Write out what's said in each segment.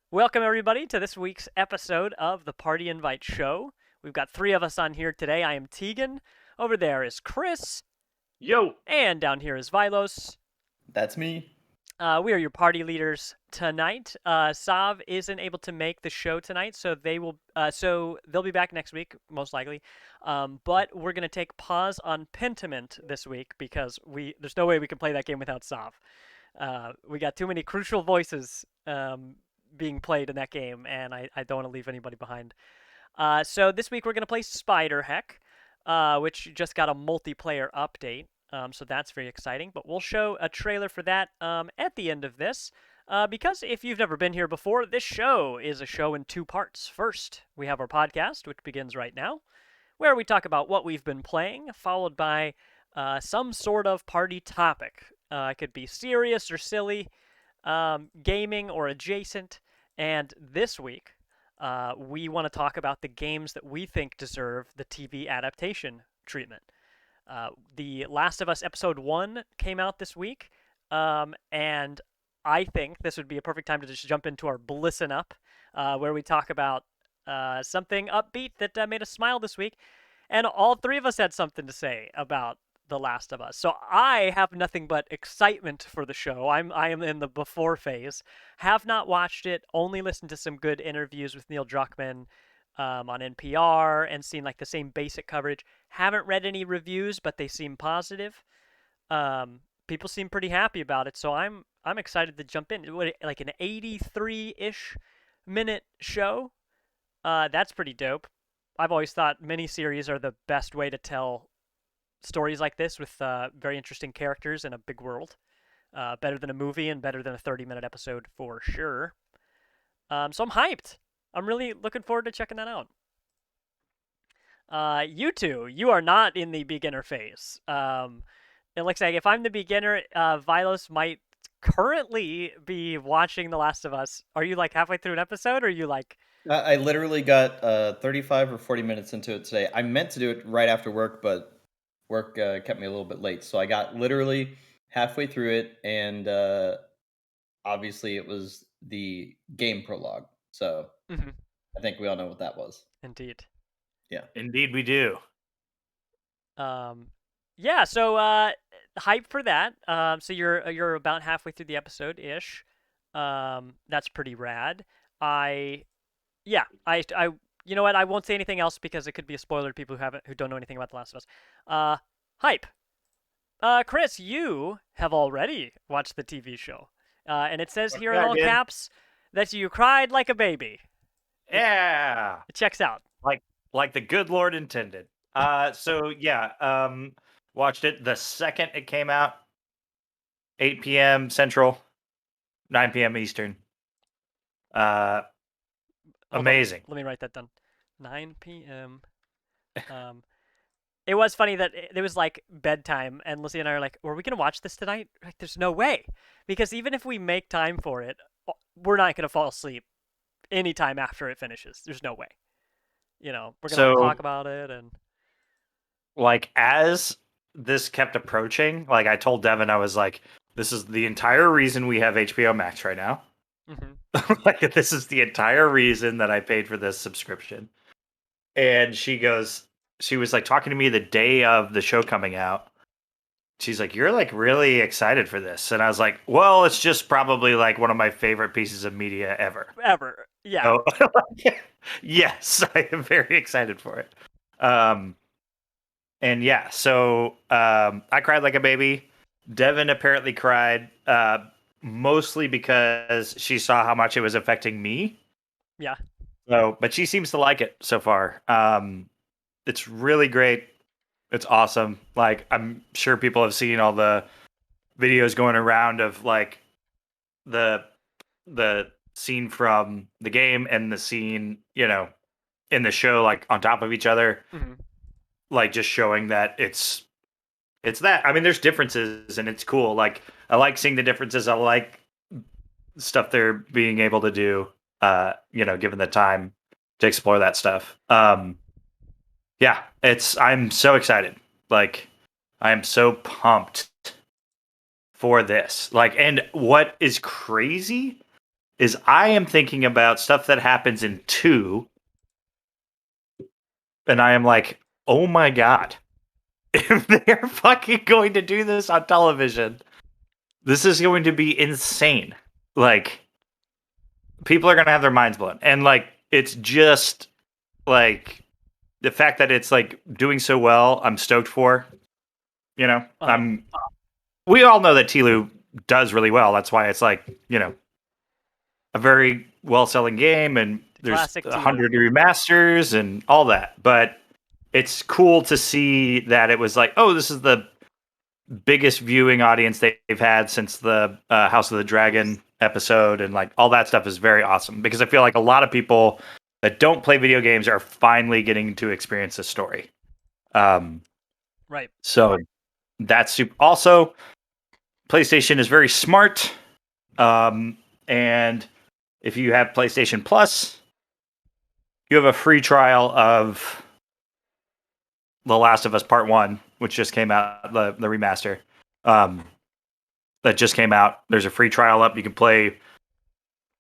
Welcome, everybody, to this week's episode of the Party Invite Show. We've got three of us on here today. I am Tegan. Over there is Chris. Yo! And down here is Vilos. That's me. We are your party leaders tonight. Sav isn't able to make the show tonight, so they'll be back next week, most likely. But we're going to take pause on Pentiment this week because there's no way we can play that game without Sav. We got too many crucial voices being played in that game, and I don't want to leave anybody behind. So this week we're going to play Spider Heck, which just got a multiplayer update. So that's very exciting. But we'll show a trailer for that at the end of this. Because if you've never been here before, this show is a show in two parts. First, we have our podcast, which begins right now, where we talk about what we've been playing, followed by some sort of party topic. It could be serious or silly, gaming or adjacent. And this week, we want to talk about the games that we think deserve the TV adaptation treatment. The Last of Us Episode 1 came out this week, and I think this would be a perfect time to just jump into our Blissin' Up, where we talk about something upbeat that made us smile this week. And all three of us had something to say about The Last of Us. So I have nothing but excitement for the show. I am in the before phase. Have not watched it, only listened to some good interviews with Neil Druckmann on NPR and seen like the same basic coverage. Haven't read any reviews, but they seem positive. People seem pretty happy about it, so I'm excited to jump in. Like an 83-ish minute show. That's pretty dope. I've always thought miniseries are the best way to tell stories like this with very interesting characters in a big world. Better than a movie and better than a 30-minute episode for sure. So I'm hyped. I'm really looking forward to checking that out. You two, you are not in the beginner phase. It looks like if I'm the beginner, Vilos might currently be watching The Last of Us. Are you like halfway through an episode, or are you like... I literally got 35 or 40 minutes into it today. I meant to do it right after work, but work kept me a little bit late. So I got literally halfway through it, and obviously it was the game prologue. So I think we all know what that was. Indeed. Yeah. Indeed we do. Yeah, so hype for that. So you're about halfway through the episode-ish. That's pretty rad. I you know what? I won't say anything else because it could be a spoiler to people who don't know anything about The Last of Us. Hype. Chris, you have already watched the TV show, and it says here in all caps that you cried like a baby. Yeah. It checks out. Like the good Lord intended. So yeah, watched it the second it came out. 8 p.m. Central, 9 p.m. Eastern. Amazing. Let me write that down. 9 p.m. It was funny that it was like bedtime, and Lucy and I are like, "Were we gonna watch this tonight?" Like, there's no way, because even if we make time for it, we're not gonna fall asleep anytime after it finishes. There's no way. You know, we're gonna talk about it, and like as this kept approaching, like I told Devin, I was like, "This is the entire reason we have HBO Max right now." Like this is the entire reason that I paid for this subscription. And she was like talking to me the day of the show coming out. She's like, "You're like really excited for this." And I was like, "Well, it's just probably like one of my favorite pieces of media ever." Yeah. So, yes, I am very excited for it. And yeah, so I cried like a baby. Devin apparently cried mostly because she saw how much it was affecting me. Yeah. So, but she seems to like it so far. It's really great. It's awesome. Like, I'm sure people have seen all the videos going around of like the scene from the game and the scene, you know, in the show, like on top of each other, like just showing that it's that. I mean, there's differences and it's cool. Like, I like seeing the differences. I like stuff they're being able to do, you know, given the time to explore that stuff. Yeah, I'm so excited. Like, I am so pumped for this. Like, and what is crazy is I am thinking about stuff that happens in 2, and I am like, oh my god, if they're fucking going to do this on television, this is going to be insane. Like, people are going to have their minds blown. And like, it's just like the fact that it's like doing so well, I'm stoked for. You know, we all know that Tlu does really well. That's why it's like, you know, a very well-selling game, and there's Classic 100 remasters and all that. But it's cool to see that it was like, oh, this is the biggest viewing audience they've had since the House of the Dragon episode, and like all that stuff is very awesome because I feel like a lot of people that don't play video games are finally getting to experience this story. Right. So that's super. Also, PlayStation is very smart. And if you have PlayStation Plus, you have a free trial of The Last of Us Part 1, which just came out, the remaster. That just came out. There's a free trial up. You can play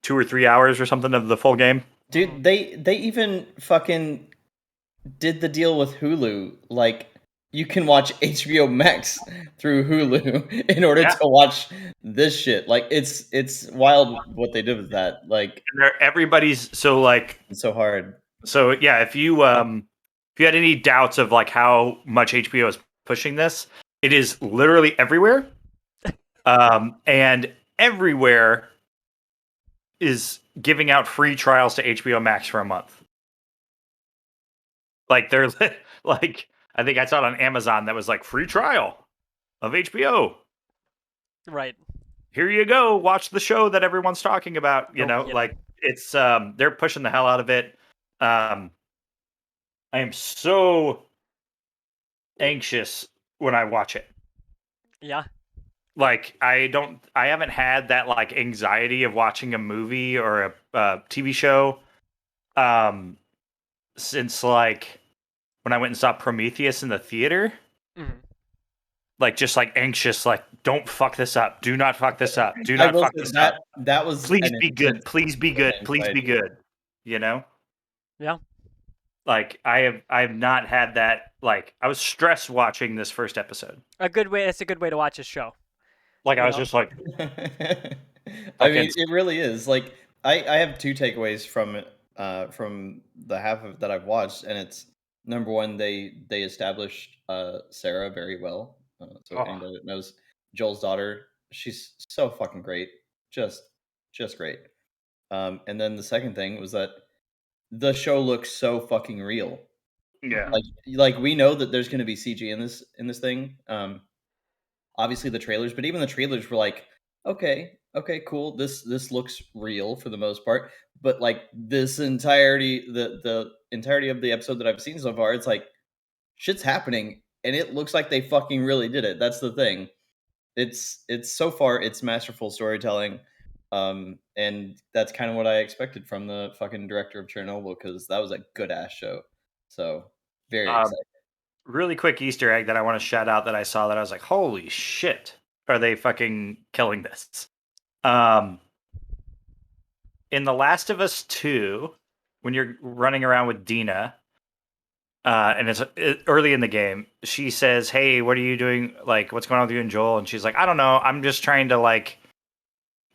2 or 3 hours or something of the full game. Dude, they even fucking did the deal with Hulu. Like, you can watch HBO Max through Hulu in order to watch this shit. Like, it's wild what they did with that. Like, everybody's so like it's so hard. So yeah, if you had any doubts of like how much HBO is pushing this, it is literally everywhere. And everywhere is giving out free trials to HBO Max for a month. Like they're like, I think I saw it on Amazon that was like free trial of HBO. Right. Here you go. Watch the show that everyone's talking about. You know, like it's they're pushing the hell out of it. I am so anxious when I watch it. Yeah. Like I haven't had that like anxiety of watching a movie or a TV show since like when I went and saw Prometheus in the theater. Mm-hmm. Like just like anxious, like don't fuck this up. Do not fuck this up. Do not fuck this up. That was please be good. Please be good. Please be good. You know? Yeah. Like I have not had that. Like I was stressed watching this first episode. It's a good way to watch a show. Like I was just like, I mean, it really is. Like I have 2 takeaways from the half of that I've watched, and it's number one, they established Sarah very well. So anybody that knows Joel's daughter, she's so fucking great, just great. And then the second thing was that the show looks so fucking real. yeah. Like we know that there's going to be CG in this thing. Obviously the trailers, but even the trailers were like, okay, cool. This looks real for the most part. But like this entirety, the entirety of the episode that I've seen so far, it's like shit's happening, and it looks like they fucking really did it. That's the thing. It's so far it's masterful storytelling. And that's kind of what I expected from the fucking director of Chernobyl, because that was a good ass show. So very excited. Really quick Easter egg that I want to shout out that I saw that I was like, holy shit, are they fucking killing this? In The Last of Us 2, when you're running around with Dina, and it's early in the game, she says, hey, what are you doing? Like, what's going on with you and Joel? And she's like, I don't know. I'm just trying to like,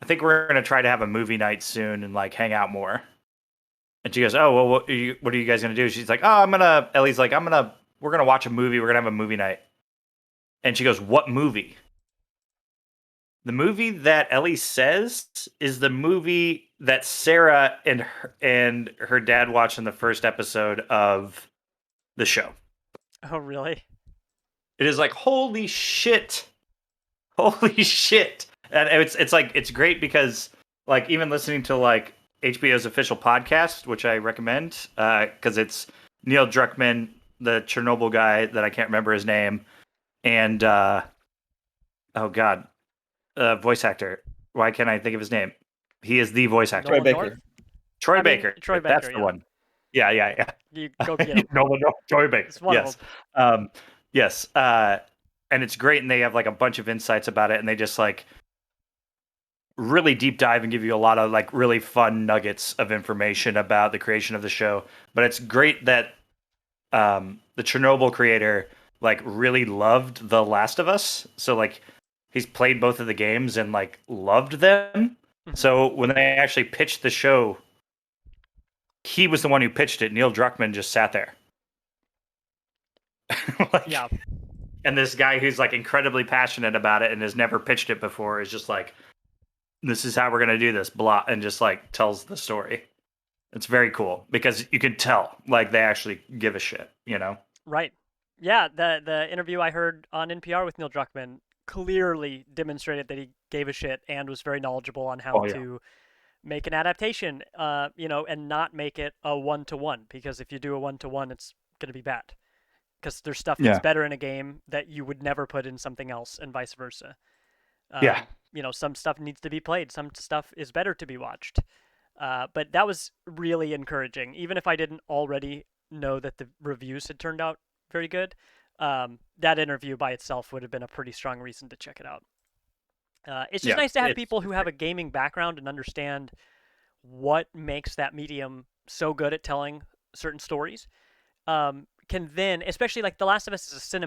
I think we're going to try to have a movie night soon and like hang out more. And she goes, oh, well, what are you guys going to do? She's like, oh, Ellie's like, we're going to watch a movie. We're going to have a movie night. And she goes, what movie? The movie that Ellie says is the movie that Sarah and her dad watched in the first episode of the show. Oh, really? It is like, holy shit. Holy shit. And it's like, it's great because like even listening to like HBO's official podcast, which I recommend, because it's Neil Druckmann, the Chernobyl guy that I can't remember his name, and oh god, voice actor. Why can't I think of his name? He is the voice actor. Troy Baker. Troy Baker. Troy Baker. That's the one. Yeah. You go get him. No, Troy Baker. It's one yes. of them. Yes. and it's great, and they have like a bunch of insights about it, and they just like really deep dive and give you a lot of like really fun nuggets of information about the creation of the show. But it's great that the Chernobyl creator like really loved The Last of Us, so like he's played both of the games and like loved them. Mhm. So when they actually pitched the show, he was the one who pitched it. Neil Druckmann just sat there. Like, Yeah. and this guy who's like incredibly passionate about it and has never pitched it before is just like, this is how we're gonna do this, blah, and just like tells the story. It's very cool because you can tell like they actually give a shit, you know? Right. Yeah, the interview I heard on NPR with Neil Druckmann clearly demonstrated that he gave a shit and was very knowledgeable on how Oh yeah. to make an adaptation, and not make it a one-to-one, because if you do a one-to-one, it's going to be bad. Because there's stuff that's Yeah. better in a game that you would never put in something else, and vice versa. Yeah. Some stuff needs to be played, some stuff is better to be watched. But that was really encouraging, even if I didn't already know that the reviews had turned out very good. That interview by itself would have been a pretty strong reason to check it out. It's just Yeah. nice to have It's people who have a gaming background and understand what makes that medium so good at telling certain stories. Can then, especially like The Last of Us is a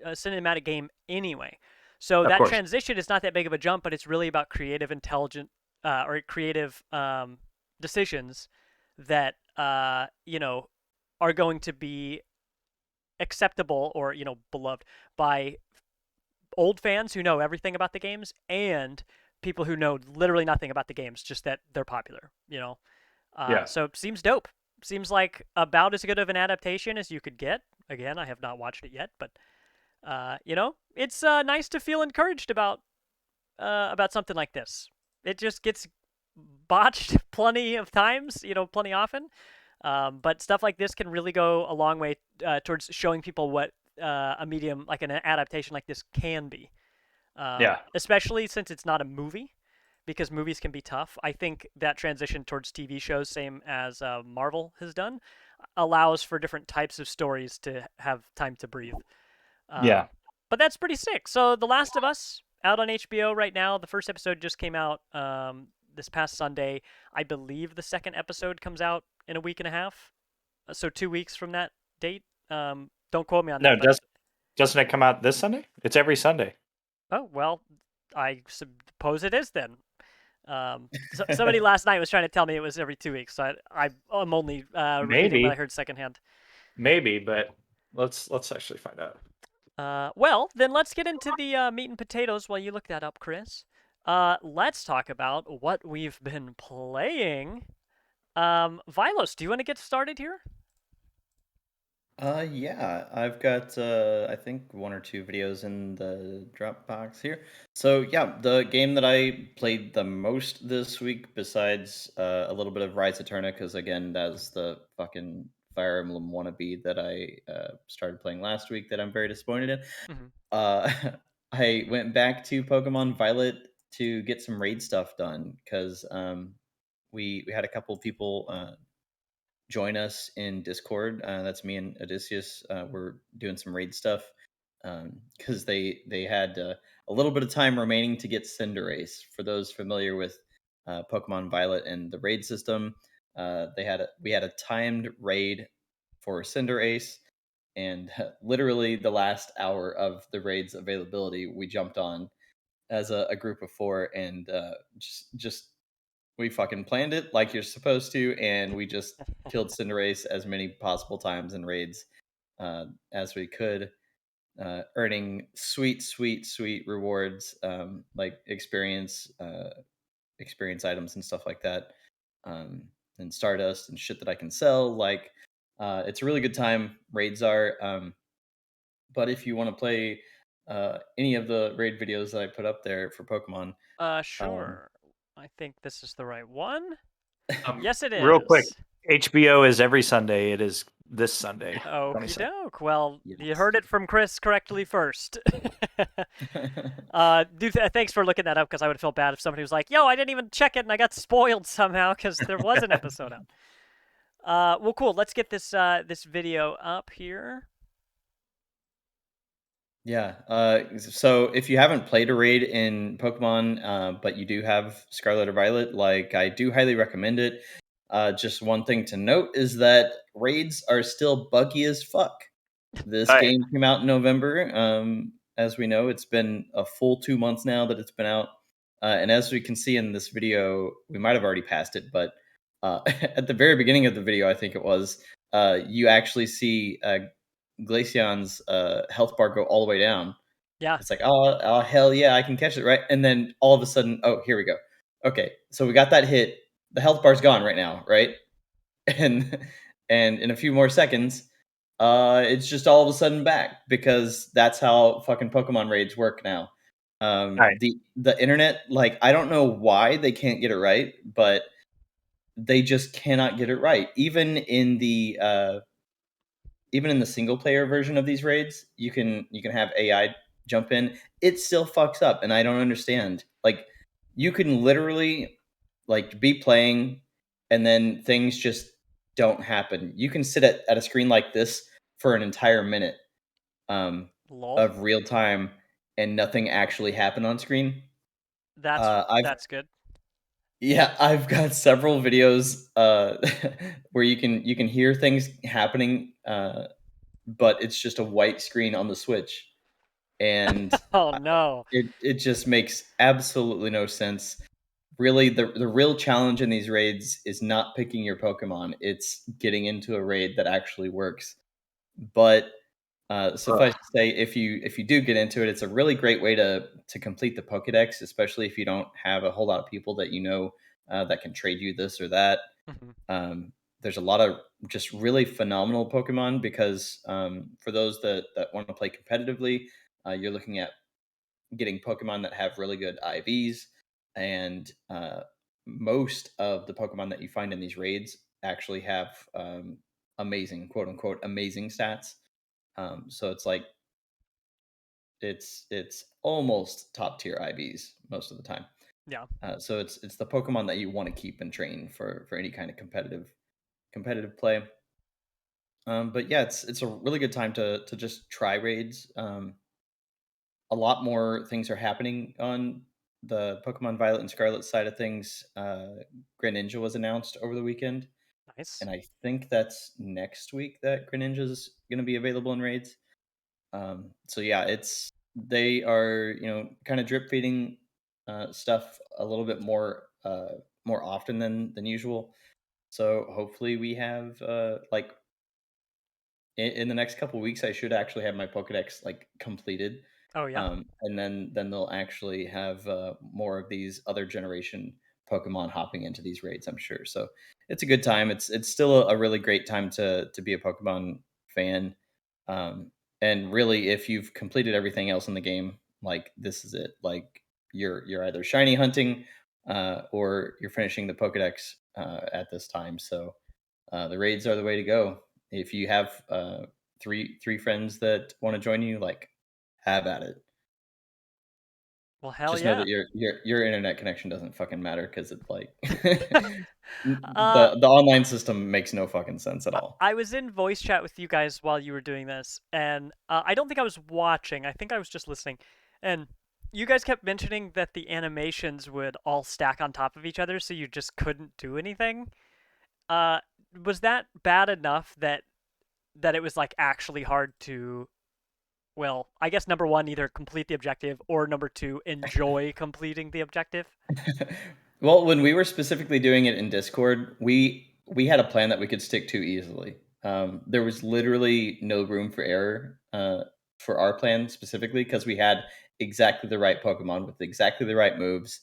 cinematic game anyway, so of that course. transition is not that big of a jump, but it's really about creative, intelligent, or creative decisions that are going to be acceptable or beloved by old fans who know everything about the games and people who know literally nothing about the games, just that they're popular. Yeah. So it seems dope. Seems like about as good of an adaptation as you could get. Again, I have not watched it yet, but it's nice to feel encouraged about something like this. It just gets botched plenty of times, plenty often. But stuff like this can really go a long way towards showing people what a medium like an adaptation like this can be. Yeah. Especially since it's not a movie, because movies can be tough. I think that transition towards TV shows, same as Marvel has done, allows for different types of stories to have time to breathe. Yeah. But that's pretty sick. So, The Last of Us out on HBO right now. The first episode just came out this past Sunday. I believe the second episode comes out in a week and a half. So 2 weeks from that date. Don't quote me on No, that, but doesn't it come out this Sunday? It's every Sunday. oh well, I suppose it is then. Somebody last night was trying to tell me it was every 2 weeks, so I'm only repeating what I Maybe. heard secondhand. Maybe, but let's actually find out. Well, then let's get into the meat and potatoes while you look that up, Chris. Let's talk about what we've been playing. Vilos, do you want to get started here? Yeah, I've got I think one or two videos in the Dropbox here. So yeah, the game that I played the most this week, besides a little bit of Rise Eterna, because again, that's the fucking Fire Emblem wannabe that I started playing last week that I'm very disappointed in. Mm-hmm. Uh, I went back to Pokemon Violet to get some raid stuff done because we had a couple people join us in Discord. That's me and Odysseus. We're doing some raid stuff because they had a little bit of time remaining to get Cinderace. For those familiar with Pokemon Violet and the raid system, we had a timed raid for Cinderace, and literally the last hour of the raid's availability, we jumped on as a group of four and just we fucking planned it like you're supposed to, and we just killed Cinderace as many possible times in raids as we could, earning sweet, sweet, sweet rewards like experience items and stuff like that, and Stardust and shit that I can sell. Like, it's a really good time. Raids are, but if you want to play any of the raid videos that I put up there for Pokemon, um, Sure. I think this is the right one. Yes, it Real quick, is. HBO is every Sunday. It is this Sunday. Okie 27th. doke. Well, you Yes. heard it from Chris correctly first. Thanks for looking that up, because I would have felt bad if somebody was like, "Yo, I didn't even check it and I got spoiled somehow because there was an episode out." Well, cool. Let's get this video up here. Yeah. So if you haven't played a raid in Pokemon, but you do have Scarlet or Violet, like I do highly recommend it. Just one thing to note is that raids are still buggy as fuck. This I game came out in November. As we know, it's been a full 2 months now that it's been out. And as we can see in this video, we might have already passed it, but at the very beginning of the video, I think it was, you actually see Glaceon's health bar go all the way down. Yeah. It's like, oh, hell yeah, I can catch it, right? And then all of a sudden, oh, here we go. Okay, so we got that hit. The health bar's gone right now, right? And in a few more seconds, it's just all of a sudden back because that's how fucking Pokemon raids work now. I The internet, like, I don't know why they can't get it right, but they just cannot get it right. Even in the single player version of these raids, you can have AI jump in. It still fucks up, and I don't understand. Like, you can literally like be playing, and then things just don't happen. You can sit at a screen like this for an entire minute um, Lol. of real time, and nothing actually happened on screen. That's I've that's good. Yeah, I've got several videos where you can hear things happening, but it's just a white screen on the Switch, and Oh no. it just makes absolutely no sense. Really, the real challenge in these raids is not picking your Pokemon; it's getting into a raid that actually works. But suffice ugh. to say, if you do get into it, it's a really great way to complete the Pokedex, especially if you don't have a whole lot of people that you know that can trade you this or that. Mhm. There's a lot of just really phenomenal Pokemon because for those that want to play competitively, you're looking at getting Pokemon that have really good IVs, and most of the Pokemon that you find in these raids actually have amazing, quote unquote, amazing stats. So it's like it's almost top tier IVs most of the time. Yeah. So it's the Pokemon that you want to keep and train for any kind of competitive play. But yeah, it's a really good time to just try raids. A lot more things are happening on the Pokemon Violet and Scarlet side of things. Greninja was announced over the weekend, Nice. and I think that's next week that Greninja is going to be available in raids. So yeah, it's they are kind of drip feeding stuff a little bit more often than usual. So hopefully we have like in the next couple weeks, I should actually have my Pokedex like completed, Oh yeah. and then they'll actually have more of these other generation Pokemon hopping into these raids. I'm sure. So it's a good time. It's still a really great time to be a Pokemon fan. Um, and really, if you've completed everything else in the game, like this is it. Like you're either shiny hunting or you're finishing the Pokedex at this time. So the raids are the way to go. If you have three friends that want to join you, like have at it. Well, hell Just know yeah. that your internet connection doesn't fucking matter because it's like uh, the online system makes no fucking sense at all. I was in voice chat with you guys while you were doing this, and I don't think I was watching. I think I was just listening, and you guys kept mentioning that the animations would all stack on top of each other, so you just couldn't do anything. Uh, was that bad enough that it was like actually hard to, well, I guess number one, either complete the objective, or number two, enjoy completing the objective? Well, when we were specifically doing it in Discord, we had a plan that we could stick to easily. There was literally no room for error for our plan specifically because we had exactly the right Pokemon with exactly the right moves.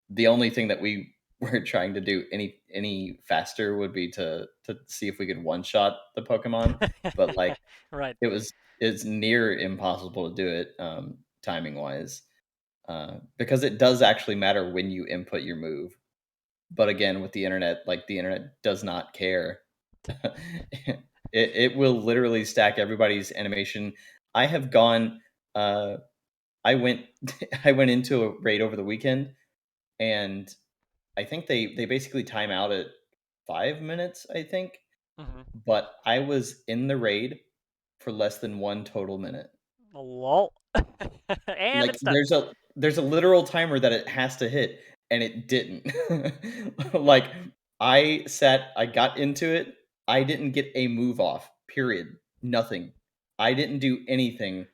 The only thing that we were trying to do any faster would be to see if we could one shot the Pokemon, but like Right. it's near impossible to do it timing wise because it does actually matter when you input your move. But again, with the internet, like the internet does not care. It will literally stack everybody's animation. I have gone. I went. I went into a raid over the weekend, and I think they basically time out at 5 minutes. I think, Mm-hmm. but I was in the raid for less than one total minute. Lol. And Like it's done. there's a literal timer that it has to hit, and it didn't. Like I got into it, I didn't get a move off. Period. Nothing. I didn't do anything.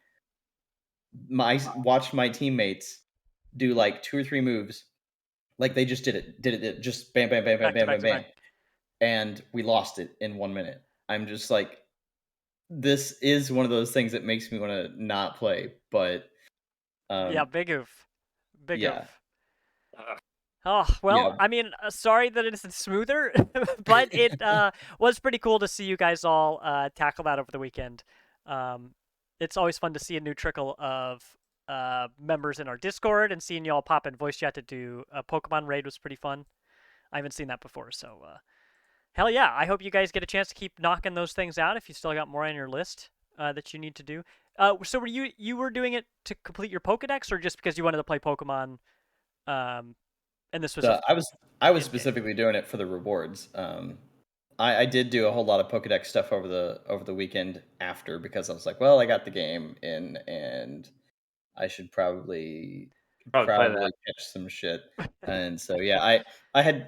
Watched my teammates do like 2 or 3 moves. Like they just did it, just bam, bam, bam, bam, Back to bam, back bam, to back. bam, and we lost it in 1 minute. I'm just like, this is one of those things that makes me want to not play. But Yeah, um, big oof. Big yeah, oof. Oh, well, yeah, I mean, sorry that it isn't smoother, but it was pretty cool to see you guys all tackle that over the weekend. Um, it's always fun to see a new trickle of members in our Discord, and seeing y'all pop in voice chat to do a Pokemon raid was pretty fun. I haven't seen that before, so hell yeah. I hope you guys get a chance to keep knocking those things out if you still got more on your list that you need to do. So were you were doing it to complete your Pokedex, or just because you wanted to play Pokemon? Um, and this was a the I was in game. specifically doing it for the rewards. I did do a whole lot of Pokedex stuff over the weekend after, because I was like, well, I got the game in, and I should Probably play that. probably catch some shit. And so yeah,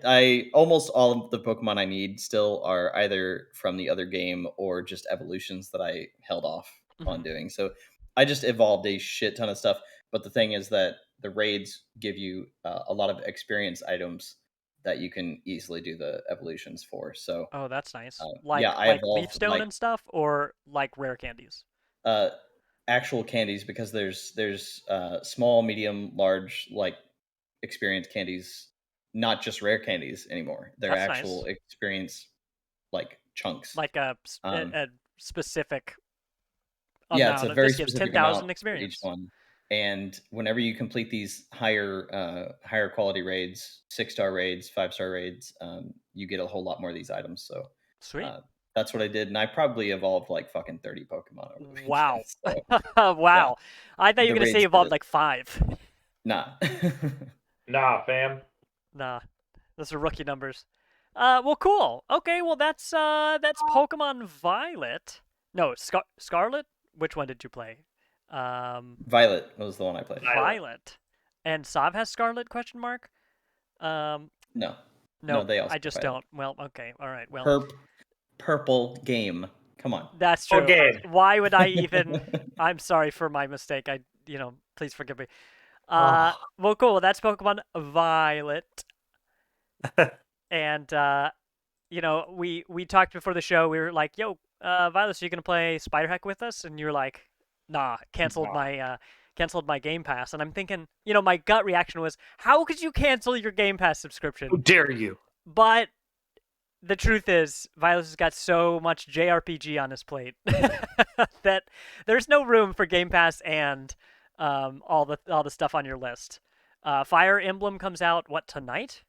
I almost all of the Pokemon I need still are either from the other game or just evolutions that I held off on Mhm. doing. So I just evolved a shit ton of stuff. But the thing is that the raids give you a lot of experience items that you can easily do the evolutions for. So Oh, that's nice. yeah, Like I like evolved leaf stone like and stuff, or like rare candies. uh, actual candies, because there's small, medium, large, like experience candies, not just rare candies anymore. They're That's actual nice. experience like chunks. Like Um, a specific yeah, it's a amount. very This gives specific amount 10,000 for each experience. one. And whenever you complete these higher quality raids, 6-star raids, 5-star raids, you get a whole lot more of these items. So Sweet. uh, that's what I did, and I probably evolved like fucking 30 Pokemon over the weekend. Wow. So yeah, Wow. I thought you were the gonna say raids did evolved it. like 5. Nah. Nah, fam. Nah, those are rookie numbers. Well, cool. Okay, well that's Pokemon Violet. No, Scarlet. Which one did you play? Um, Violet was the one I played. Violet. Violet. And Sav has Scarlet? Question mark. Um, No, no, nope. they also I just Violet. don't. Well, okay. All right. Well, Purple game. Come on. that's true. Okay. Why would I even? I'm sorry for my mistake. Please forgive me. Oh. Well, cool. That's Pokemon Violet, and we talked before the show. We were like, "Yo, Violet, are you gonna play Spider Heck with us?" And you're like, "Nah, canceled my Game Pass." And I'm thinking, my gut reaction was, "How could you cancel your Game Pass How subscription?" dare you? But the truth is, Vilos has got so much JRPG on his plate that there's no room for Game Pass and all the stuff on your list. Fire Emblem comes out tonight?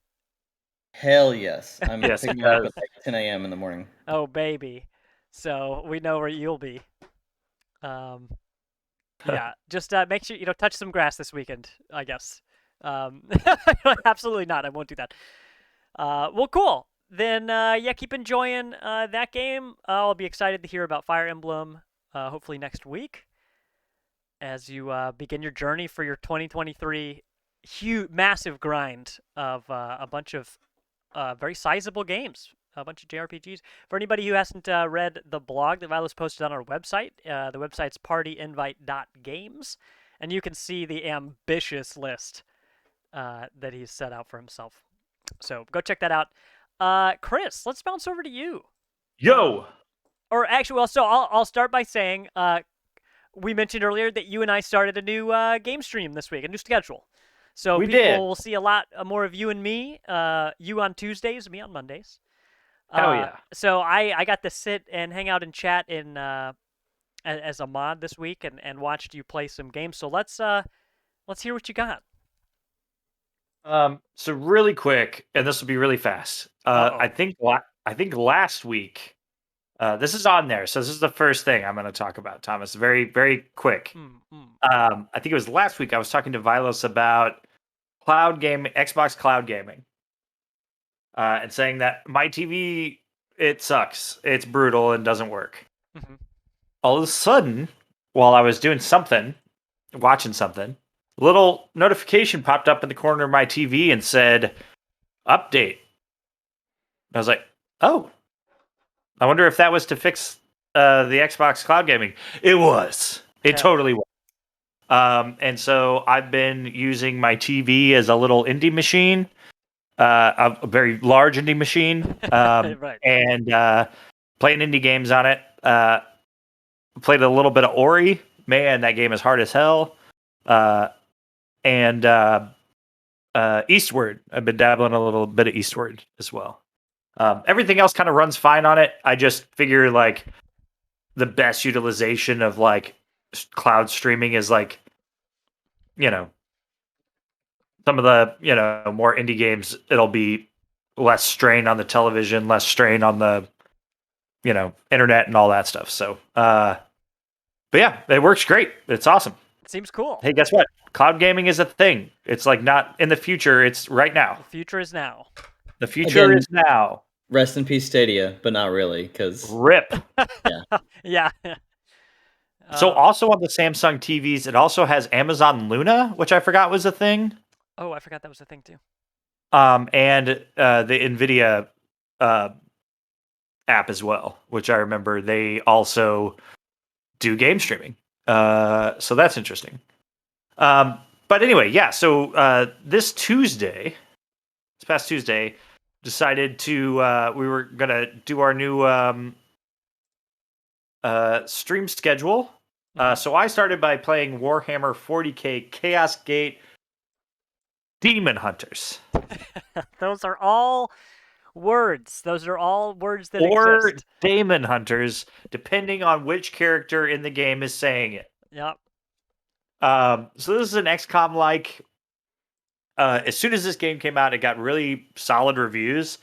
Hell yes. I'm Yes, it picking it up does. at like 10 a.m. in the morning. Oh baby, so we know where you'll be. Um, yeah, just make sure touch some grass this weekend. I guess. Um, Absolutely not. I won't do that. Well, cool. Then, yeah, keep enjoying that game. I'll be excited to hear about Fire Emblem hopefully next week as you begin your journey for your 2023 huge, massive grind of a bunch of very sizable games, a bunch of JRPGs. For anybody who hasn't read the blog that Vilos posted on our website, the website's partyinvite.games, and you can see the ambitious list that he's set out for himself. So go check that out. Chris, let's bounce over to you. Yo. Or actually, well, so I'll start by saying we mentioned earlier that you and I started a new game stream this week, a new schedule. So We people did. will see a lot more of you and me. You on Tuesdays, me on Mondays. Hell yeah. So I got to sit and hang out and chat in as a mod this week and watched you play some games. So let's hear what you got. So really quick, and this will be really fast. Uh I think last week, this is on there. So this is the first thing I'm going to talk about, Thomas. Very, very quick. oh. I think it was last week I was talking to Vilos about cloud gaming, Xbox cloud gaming, and saying that my TV, it sucks. It's brutal and doesn't work. Mm-hmm. All of a sudden, while I was doing something, watching something. A little notification popped up in the corner of my TV and said, "Update." I was like, "Oh, I wonder if that was to fix the Xbox cloud gaming." It was. It Hell totally was. And so I've been using my TV as a little indie machine, a very large indie machine, right. and playing indie games on it. Played a little bit of Ori. Man, that game is hard as hell. And Eastward. I've been dabbling a little bit of Eastward as well. Everything else kind of runs fine on it. I just figure like the best utilization of like cloud streaming is like, you know, some of the, more indie games, it'll be less strain on the television, less strain on the, internet and all that stuff. So, but yeah, it works great. It's awesome. Seems cool. Hey, guess what? Cloud gaming is a thing. It's like not in the future, it's right now. The future is now. The future Again, is now. Rest in peace, Stadia, but not really, because Rip. Yeah. So also on the Samsung TVs, it also has Amazon Luna, which I forgot was a thing. Oh, I forgot that was a thing too. And the Nvidia app as well, which I remember they also do game streaming. So that's interesting. But anyway, yeah. So this past Tuesday, decided to we were gonna do our new stream schedule. So I started by playing Warhammer 40k Chaos Gate Demon Hunters. Those are all words. Those are all words that Or exist. Demon Hunters, depending on which character in the game is saying it. Yep. So this is an XCOM like. As soon as this game came out, it got really solid reviews,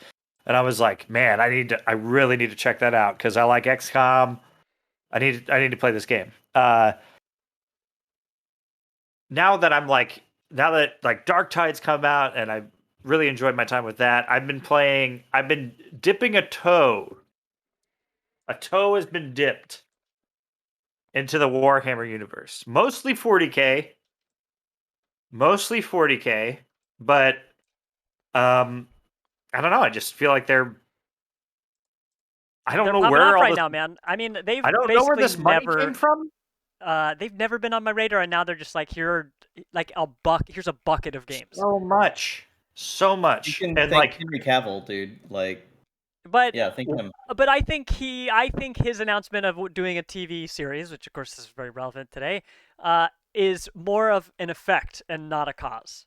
and I was like, "Man, I really need to check that out because I like XCOM. I need to play this game." Now that like Dark Tide's come out, and I really enjoyed my time with that. I've been dipping a toe. A toe has been dipped into the Warhammer universe, mostly 40k, but I don't know. I just feel like I don't They're know popping where off all right this. now, man. I mean, they've I don't know where basically this money never. came from. They've never been on my radar, and now they're just like, here, like here's a bucket of games. So much, you can and thank like, Henry Cavill, dude. Like, But yeah, thank him. but I think his announcement of doing a TV series, which of course is very relevant today, is more of an effect and not a cause.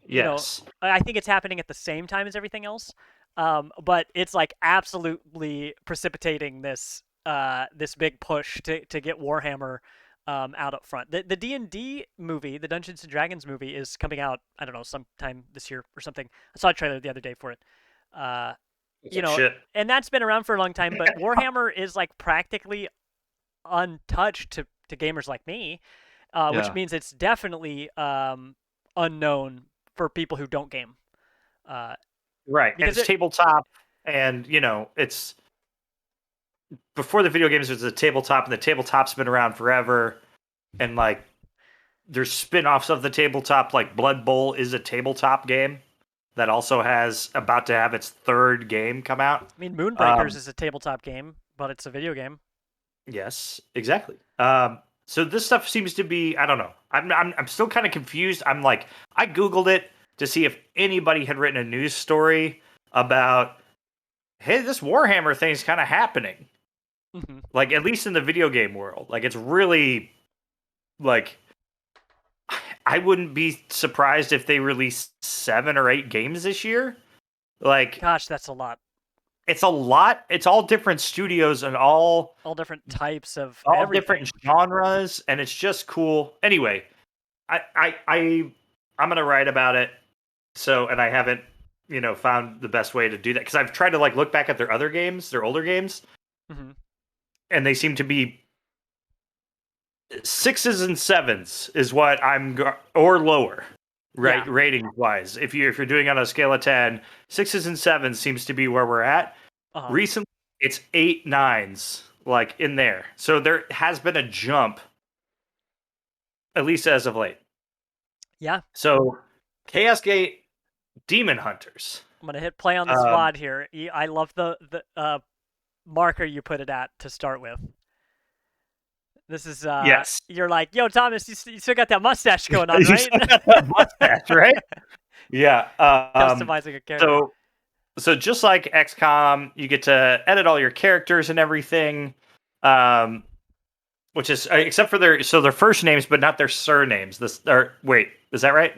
You know, yes, I think it's happening at the same time as everything else. But it's like absolutely precipitating this big push to get Warhammer out up front. The D&D movie, the Dungeons and Dragons movie, is coming out. I don't know, sometime this year or something. I saw a trailer the other day for it. it's You like know, shit. and that's been around for a long time. But Warhammer is like practically untouched to gamers like me, which Yeah, means it's definitely unknown for people who don't game. right. And Because it's tabletop, and it's before the video games. There's a tabletop, and the tabletop's been around forever, and like there's spin-offs of the tabletop. Like Blood Bowl is a tabletop game that also has about to have its third game come out. I mean, Moonbreakers is a tabletop game, but it's a video game. Yes, exactly. So this stuff seems to be, I don't know. I'm still kind of confused. I'm like, I googled it to see if anybody had written a news story about, hey, this Warhammer thing's kind of happening. Mm-hmm. Like at least in the video game world, like it's really like I wouldn't be surprised if they released 7 or 8 games this year. Like Gosh, that's a lot. it's a lot. It's all different studios and all Different types of all everything. different genres, and it's just cool. Anyway, I'm gonna write about it. So, and I haven't, found the best way to do that because I've tried to like look back at their other games, their older games, Mm-hmm. and they seem to be 6s and 7s is what or lower, right? Yeah. Rating wise, if you're doing on a scale of 10, 6s and 7s seems to be where we're at. Uh-huh. Recently, it's 8, 9s, like in there. So there has been a jump at least as of late. Yeah. So, Chaos Gate Demon Hunters. I'm gonna hit play on the spot here. I love the marker you put it at to start with. This is Yes. You're like, yo, Thomas, you still got that mustache going on, You right? still got that mustache, right? Yeah. Customizing a character. So just like XCOM, you get to edit all your characters and everything. Which is except for their first names, but not their surnames. Wait, is that right?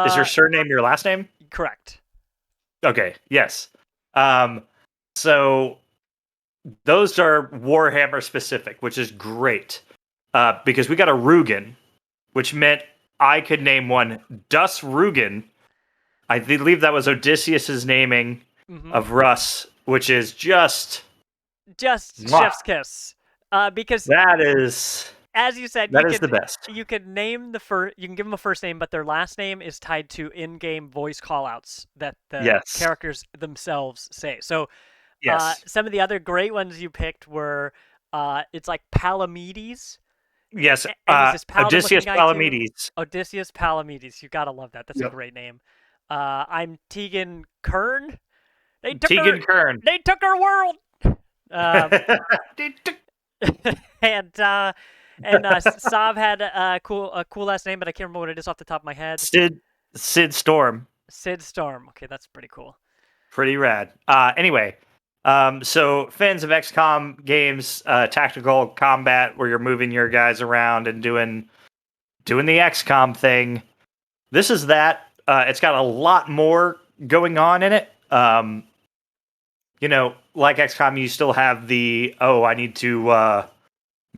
Is your surname your last name? Correct. Okay. Yes. So those are Warhammer specific, which is great. Because we got a Rugen, which meant I could name one Dus Rugen. I believe that was Odysseus's naming of Russ, which is just chef's kiss. Because that is, as you said, the best. You could name you can give them a first name, but their last name is tied to in-game voice callouts that the characters themselves say. So, some of the other great ones you picked were, it's like Palamedes. Yes, Odysseus Palamedes. Odysseus Palamedes. You gotta love that. That's a great name. I'm Tegan Kern. Tegan Kern. They took our world. And Sav had a cool last name, but I can't remember what it is off the top of my head. Sid Storm. Sid Storm. Okay, that's pretty cool. Pretty rad. Anyway, so fans of XCOM games, tactical combat where you're moving your guys around and doing the XCOM thing. This is that. It's got a lot more going on in it. Like XCOM, you still have the I need to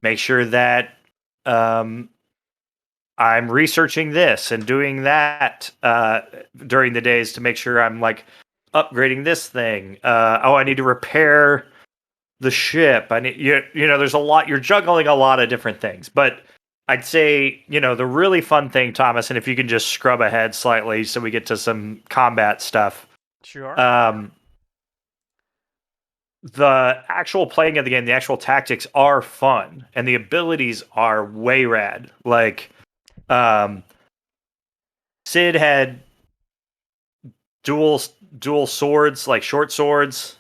make sure that I'm researching this and doing that during the days to make sure I'm like upgrading this thing. I need to repair the ship. I need there's a lot. You're juggling a lot of different things, but I'd say the really fun thing, Thomas, and if you can just scrub ahead slightly so we get to some combat stuff. Sure. The actual playing of the game, the actual tactics are fun, and the abilities are way rad. Like, Sid had dual swords, like short swords,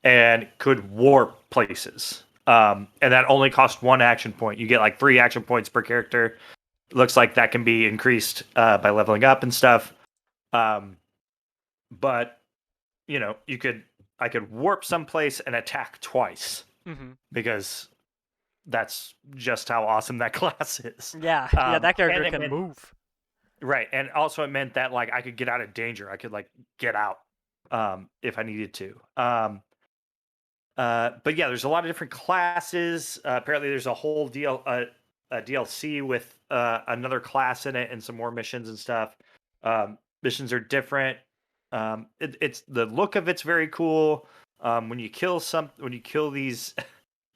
and could warp places. And that only cost 1 action point. You get like 3 action points per character. Looks like that can be increased by leveling up and stuff. But I could warp someplace and attack twice because that's just how awesome that class is. Yeah, that character can move. Right, and also it meant that like I could get out of danger. I could like get out if I needed to. But yeah, there's a lot of different classes. Apparently, there's a whole DLC with another class in it and some more missions and stuff. Missions are different. It's the look of it's very cool. When you kill these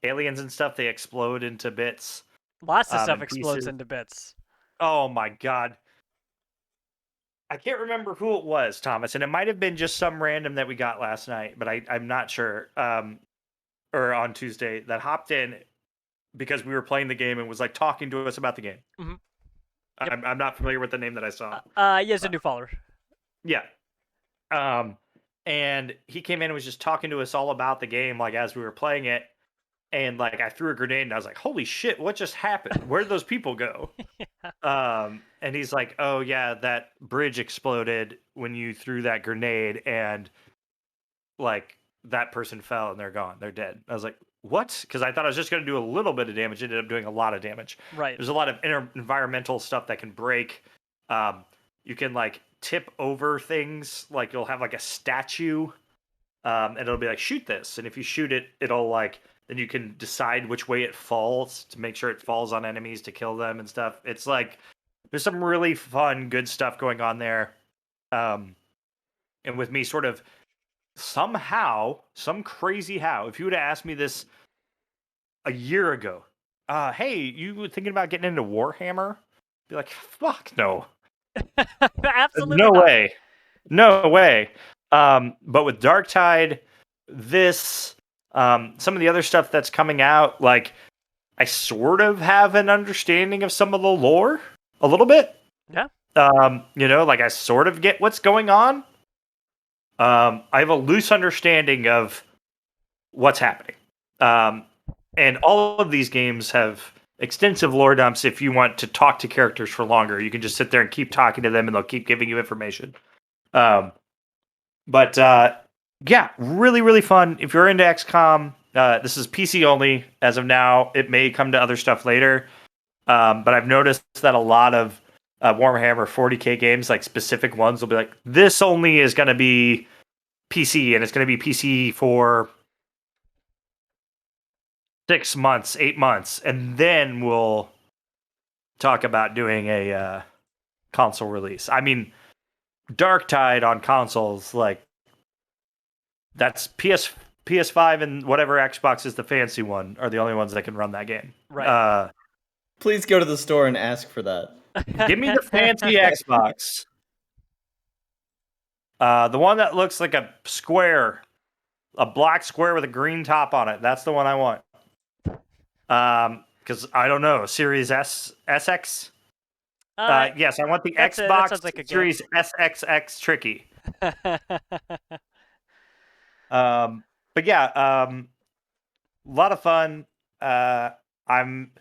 aliens and stuff, they explode into bits. Lots of stuff explodes into bits. Oh my god. I can't remember who it was, Thomas, and it might have been just some random that we got last night, but I'm not sure. Or on Tuesday that hopped in because we were playing the game and was like talking to us about the game. Mm-hmm. Yep. I'm not familiar with the name that I saw. It's a new follower. Yeah. And he came in and was just talking to us all about the game, like as we were playing it. And like I threw a grenade and I was like, "Holy shit! What just happened? Where did those people go?" Yeah. And he's like, "Oh yeah, that bridge exploded when you threw that grenade, and like that person fell and they're gone. They're dead." I was like, "What?" Because I thought I was just going to do a little bit of damage. It ended up doing a lot of damage. Right. There's a lot of environmental stuff that can break. You can like tip over things. Like you'll have like a statue, and it'll be like, "Shoot this," and if you shoot it, it'll like. Then you can decide which way it falls to make sure it falls on enemies to kill them and stuff. It's like there's some really fun, good stuff going on there. And with me sort of somehow, some crazy how, if you would have asked me this a year ago, hey, you were thinking about getting into Warhammer? Be like, fuck no. Absolutely no not. way. No way. But with Darktide, this... some of the other stuff that's coming out, like I sort of have an understanding of some of the lore a little bit. Yeah. Like I sort of get what's going on. I have a loose understanding of what's happening. And all of these games have extensive lore dumps. If you want to talk to characters for longer, you can just sit there and keep talking to them and they'll keep giving you information. But yeah, really, really fun. If you're into XCOM, this is PC only as of now. It may come to other stuff later. But I've noticed that a lot of Warhammer 40K games, like specific ones, will be like, this only is going to be PC, and it's going to be PC for 6 months, 8 months, and then we'll talk about doing a console release. I mean, Darktide on consoles, like that's PS5 and whatever Xbox is the fancy one are the only ones that can run that game. Right. Please go to the store and ask for that. Give me the fancy Xbox. The one that looks like a square, a black square with a green top on it. That's the one I want. Because I don't know, Series SX. Yes, I want the Xbox like Series SXX tricky. But yeah, a lot of fun. I'm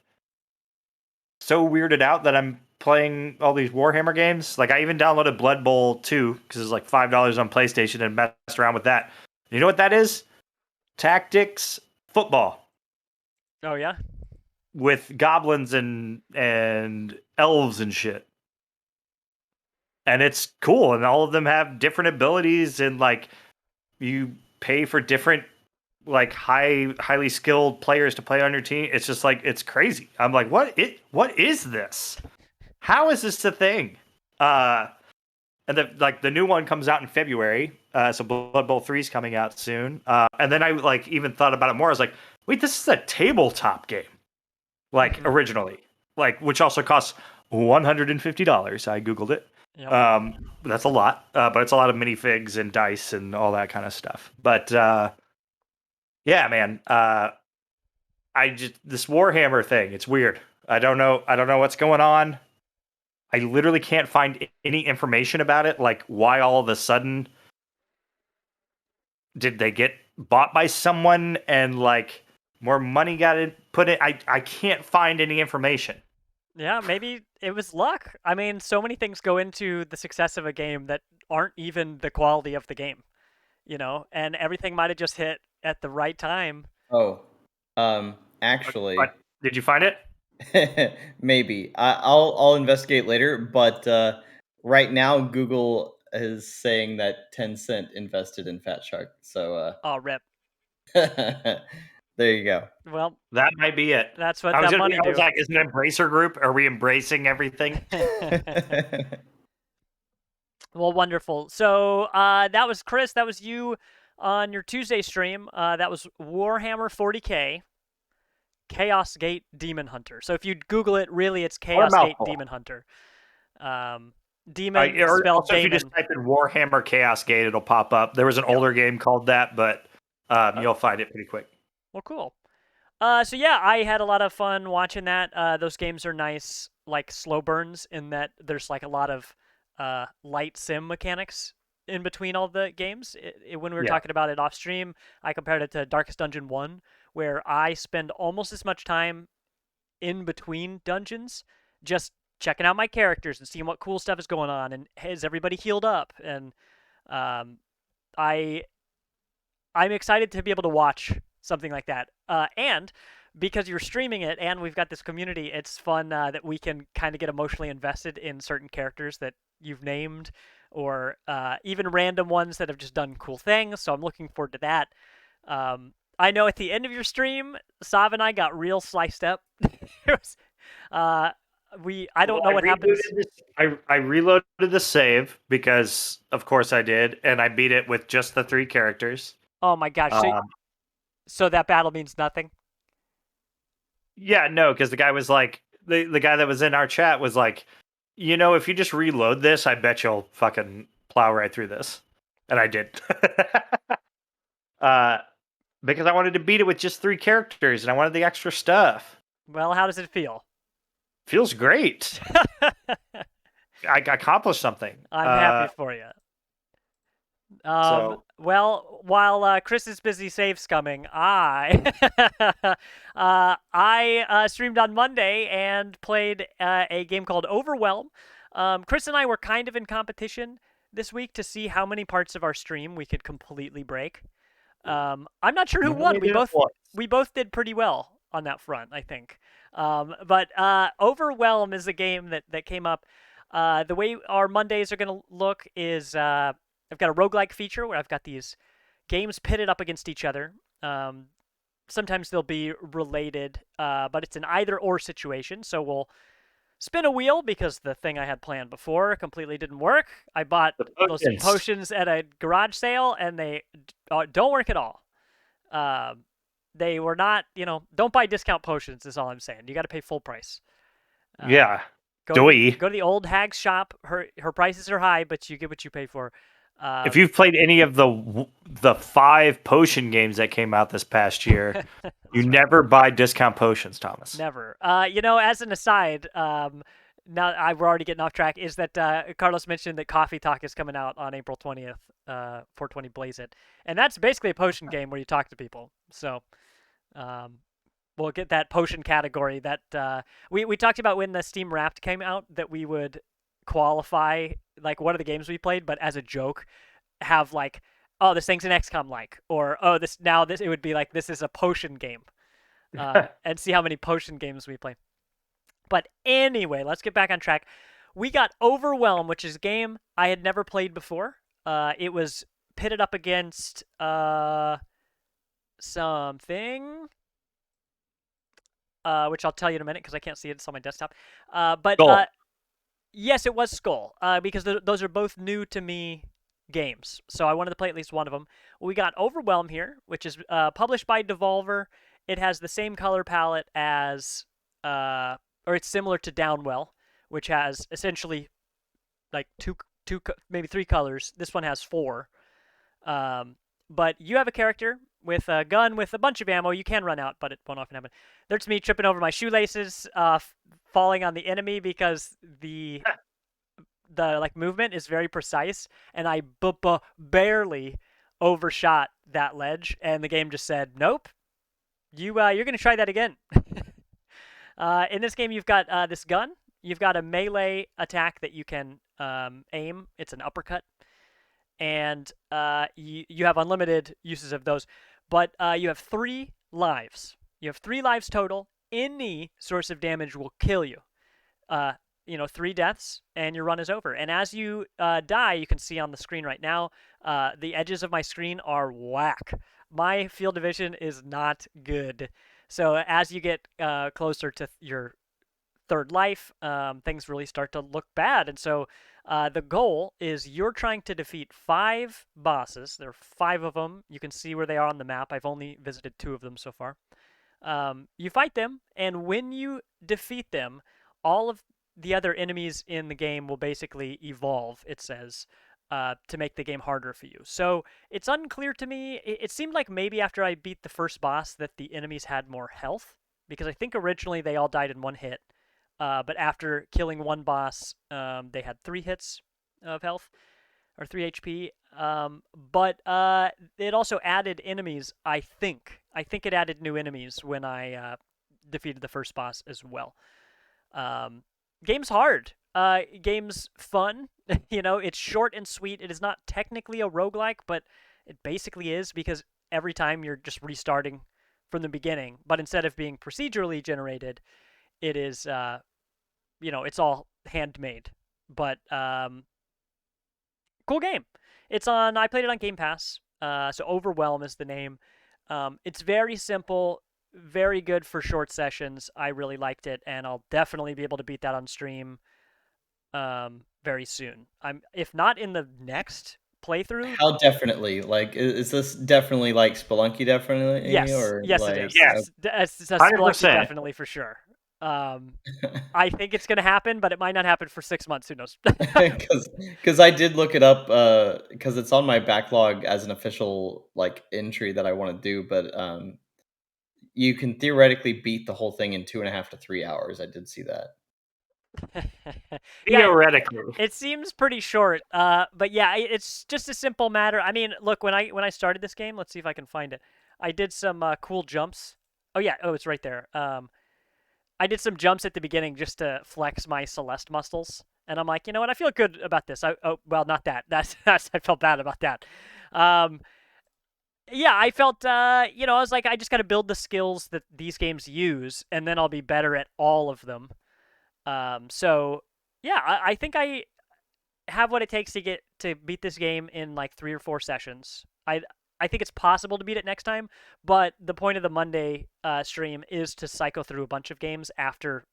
so weirded out that I'm playing all these Warhammer games. Like I even downloaded Blood Bowl 2 because it's like $5 on PlayStation and messed around with that. You know what that is? Tactics football. Oh yeah. With goblins and elves and shit. And it's cool, and all of them have different abilities, and like you pay for different like highly skilled players to play on your team. It's just like it's crazy. I'm like, what is this? How is this a thing? And the new one comes out in February. So Blood Bowl 3 is coming out soon. And then I like even thought about it more. I was like, wait, this is a tabletop game. Like originally. Like which also costs $150. I Googled it. Yep. That's a lot. But it's a lot of minifigs and dice and all that kind of stuff. But yeah, man. This Warhammer thing, it's weird. I don't know what's going on. I literally can't find any information about it. Like, why all of a sudden did they get bought by someone and like more money got put in? I can't find any information. Yeah, maybe it was luck. I mean, so many things go into the success of a game that aren't even the quality of the game, and everything might have just hit at the right time. Oh, actually, but did you find it? Maybe I'll investigate later. But right now, Google is saying that Tencent invested in Fat Shark. So, oh, rip. There you go. Well, that might be it. That's what that money do. I was like, is it an Embracer Group? Are we embracing everything? Well, wonderful. So that was Chris. That was you on your Tuesday stream. That was Warhammer 40K, Chaos Gate Demon Hunter. So if you Google it, really, it's Chaos Gate Demon Hunter. Demon spelled also, if you just type in Warhammer Chaos Gate, it'll pop up. There was an older game called that, but you'll find it pretty quick. Well, cool. So yeah, I had a lot of fun watching that. Those games are nice, like slow burns, in that there's like a lot of light sim mechanics in between all the games. When we were talking about it off stream, I compared it to Darkest Dungeon 1, where I spend almost as much time in between dungeons just checking out my characters and seeing what cool stuff is going on, and is everybody healed up, and I'm excited to be able to watch something like that. And because you're streaming it and we've got this community, it's fun that we can kind of get emotionally invested in certain characters that you've named, or even random ones that have just done cool things. So I'm looking forward to that. I know at the end of your stream, Sav and I got real sliced up. I don't know what happens. I reloaded the save because, of course, I did, and I beat it with just the 3 characters. Oh my gosh! So that battle means nothing? Yeah, no, because the guy was like, the guy that was in our chat was like, if you just reload this, I bet you'll fucking plow right through this. And I did. Because I wanted to beat it with just 3 characters, and I wanted the extra stuff. Well, how does it feel? Feels great. I accomplished something. I'm happy for you. So Well, while Chris is busy save scumming, I streamed on Monday and played a game called Overwhelm. Chris and I were kind of in competition this week to see how many parts of our stream we could completely break. I'm not sure who you won. only did it once. We both did pretty well on that front, I think. But Overwhelm is a game that came up. The way our Mondays are going to look is I've got a roguelike feature where I've got these games pitted up against each other. Sometimes they'll be related, but it's an either or situation. So we'll spin a wheel because the thing I had planned before completely didn't work. I bought those potions at a garage sale and they don't work at all. They were not, don't buy discount potions is all I'm saying. You got to pay full price. Yeah. Go Doy. to the old hag's shop. Her prices are high, but you get what you pay for. If you've played any of the 5 potion games that came out this past year, you never buy discount potions, Thomas. Never. As an aside, now we're already getting off track, is that Carlos mentioned that Coffee Talk is coming out on April 20th, 420 Blaze It. And that's basically a potion game where you talk to people. So we'll get that potion category that we talked about when the Steam Wrapped came out, that we would qualify like one of the games we played, but as a joke, have like, oh, this thing's an XCOM like, or oh, this it would be like this is a potion game, and see how many potion games we play. But anyway, let's get back on track. We got Overwhelm, which is a game I had never played before. It was pitted up against something, which I'll tell you in a minute because I can't see it. It's on my desktop. Yes, it was Skull, because those are both new to me games. So I wanted to play at least one of them. We got Overwhelm here, which is published by Devolver. It has the same color palette as, or it's similar to Downwell, which has essentially like two, maybe 3 colors. This one has 4. But you have a character with a gun with a bunch of ammo. You can run out, but it won't often happen. There's me tripping over my shoelaces, falling on the enemy because the like movement is very precise, and I barely overshot that ledge, and the game just said, "Nope, you're gonna try that again." In this game, you've got this gun. You've got a melee attack that you can aim. It's an uppercut. And you have unlimited uses of those. But you have 3 lives. You have 3 lives total. Any source of damage will kill you. 3 deaths, and your run is over. And as you die, you can see on the screen right now, the edges of my screen are whack. My field of vision is not good. So as you get closer to your 3rd life, things really start to look bad. And so the goal is you're trying to defeat 5 bosses. There are 5 of them. You can see where they are on the map. I've only visited 2 of them so far. You fight them, and when you defeat them, all of the other enemies in the game will basically evolve, it says, to make the game harder for you. So it's unclear to me. It seemed like maybe after I beat the first boss that the enemies had more health, because I think originally they all died in 1 hit. But after killing 1 boss, they had 3 hits of health, or 3 HP. But it also added enemies, I think. I think it added new enemies when I defeated the first boss as well. Game's hard. Game's fun. It's short and sweet. It is not technically a roguelike, but it basically is, because every time you're just restarting from the beginning. But instead of being procedurally generated, it is, it's all handmade. But cool game. I played it on Game Pass. So Overwhelm is the name. It's very simple, very good for short sessions. I really liked it, and I'll definitely be able to beat that on stream very soon. If not in the next playthrough. How definitely? Like, is this definitely like Spelunky definitely? Yes, or yes, like, it is. Yes. It's a 100%. Spelunky definitely for sure. I think it's going to happen, but it might not happen for 6 months. Who knows? Because I did look it up, because it's on my backlog as an official like entry that I want to do, but you can theoretically beat the whole thing in 2.5 to 3 hours. I did see that. Yeah, Theoretically. it seems pretty short. But yeah, it's just a simple matter. I mean, look, when I started this game, let's see if I can find it. I did some cool jumps. Oh yeah, oh it's right there. I did some jumps at the beginning just to flex my Celeste muscles, and I'm like, you know what? I feel good about this. Oh well, not that. That's I felt bad about that. Um, yeah, I felt I was like, I just got to build the skills that these games use, and then I'll be better at all of them. So yeah, I think I have what it takes to beat this game in like 3 or 4 sessions. I think it's possible to beat it next time, but the point of the Monday stream is to cycle through a bunch of games after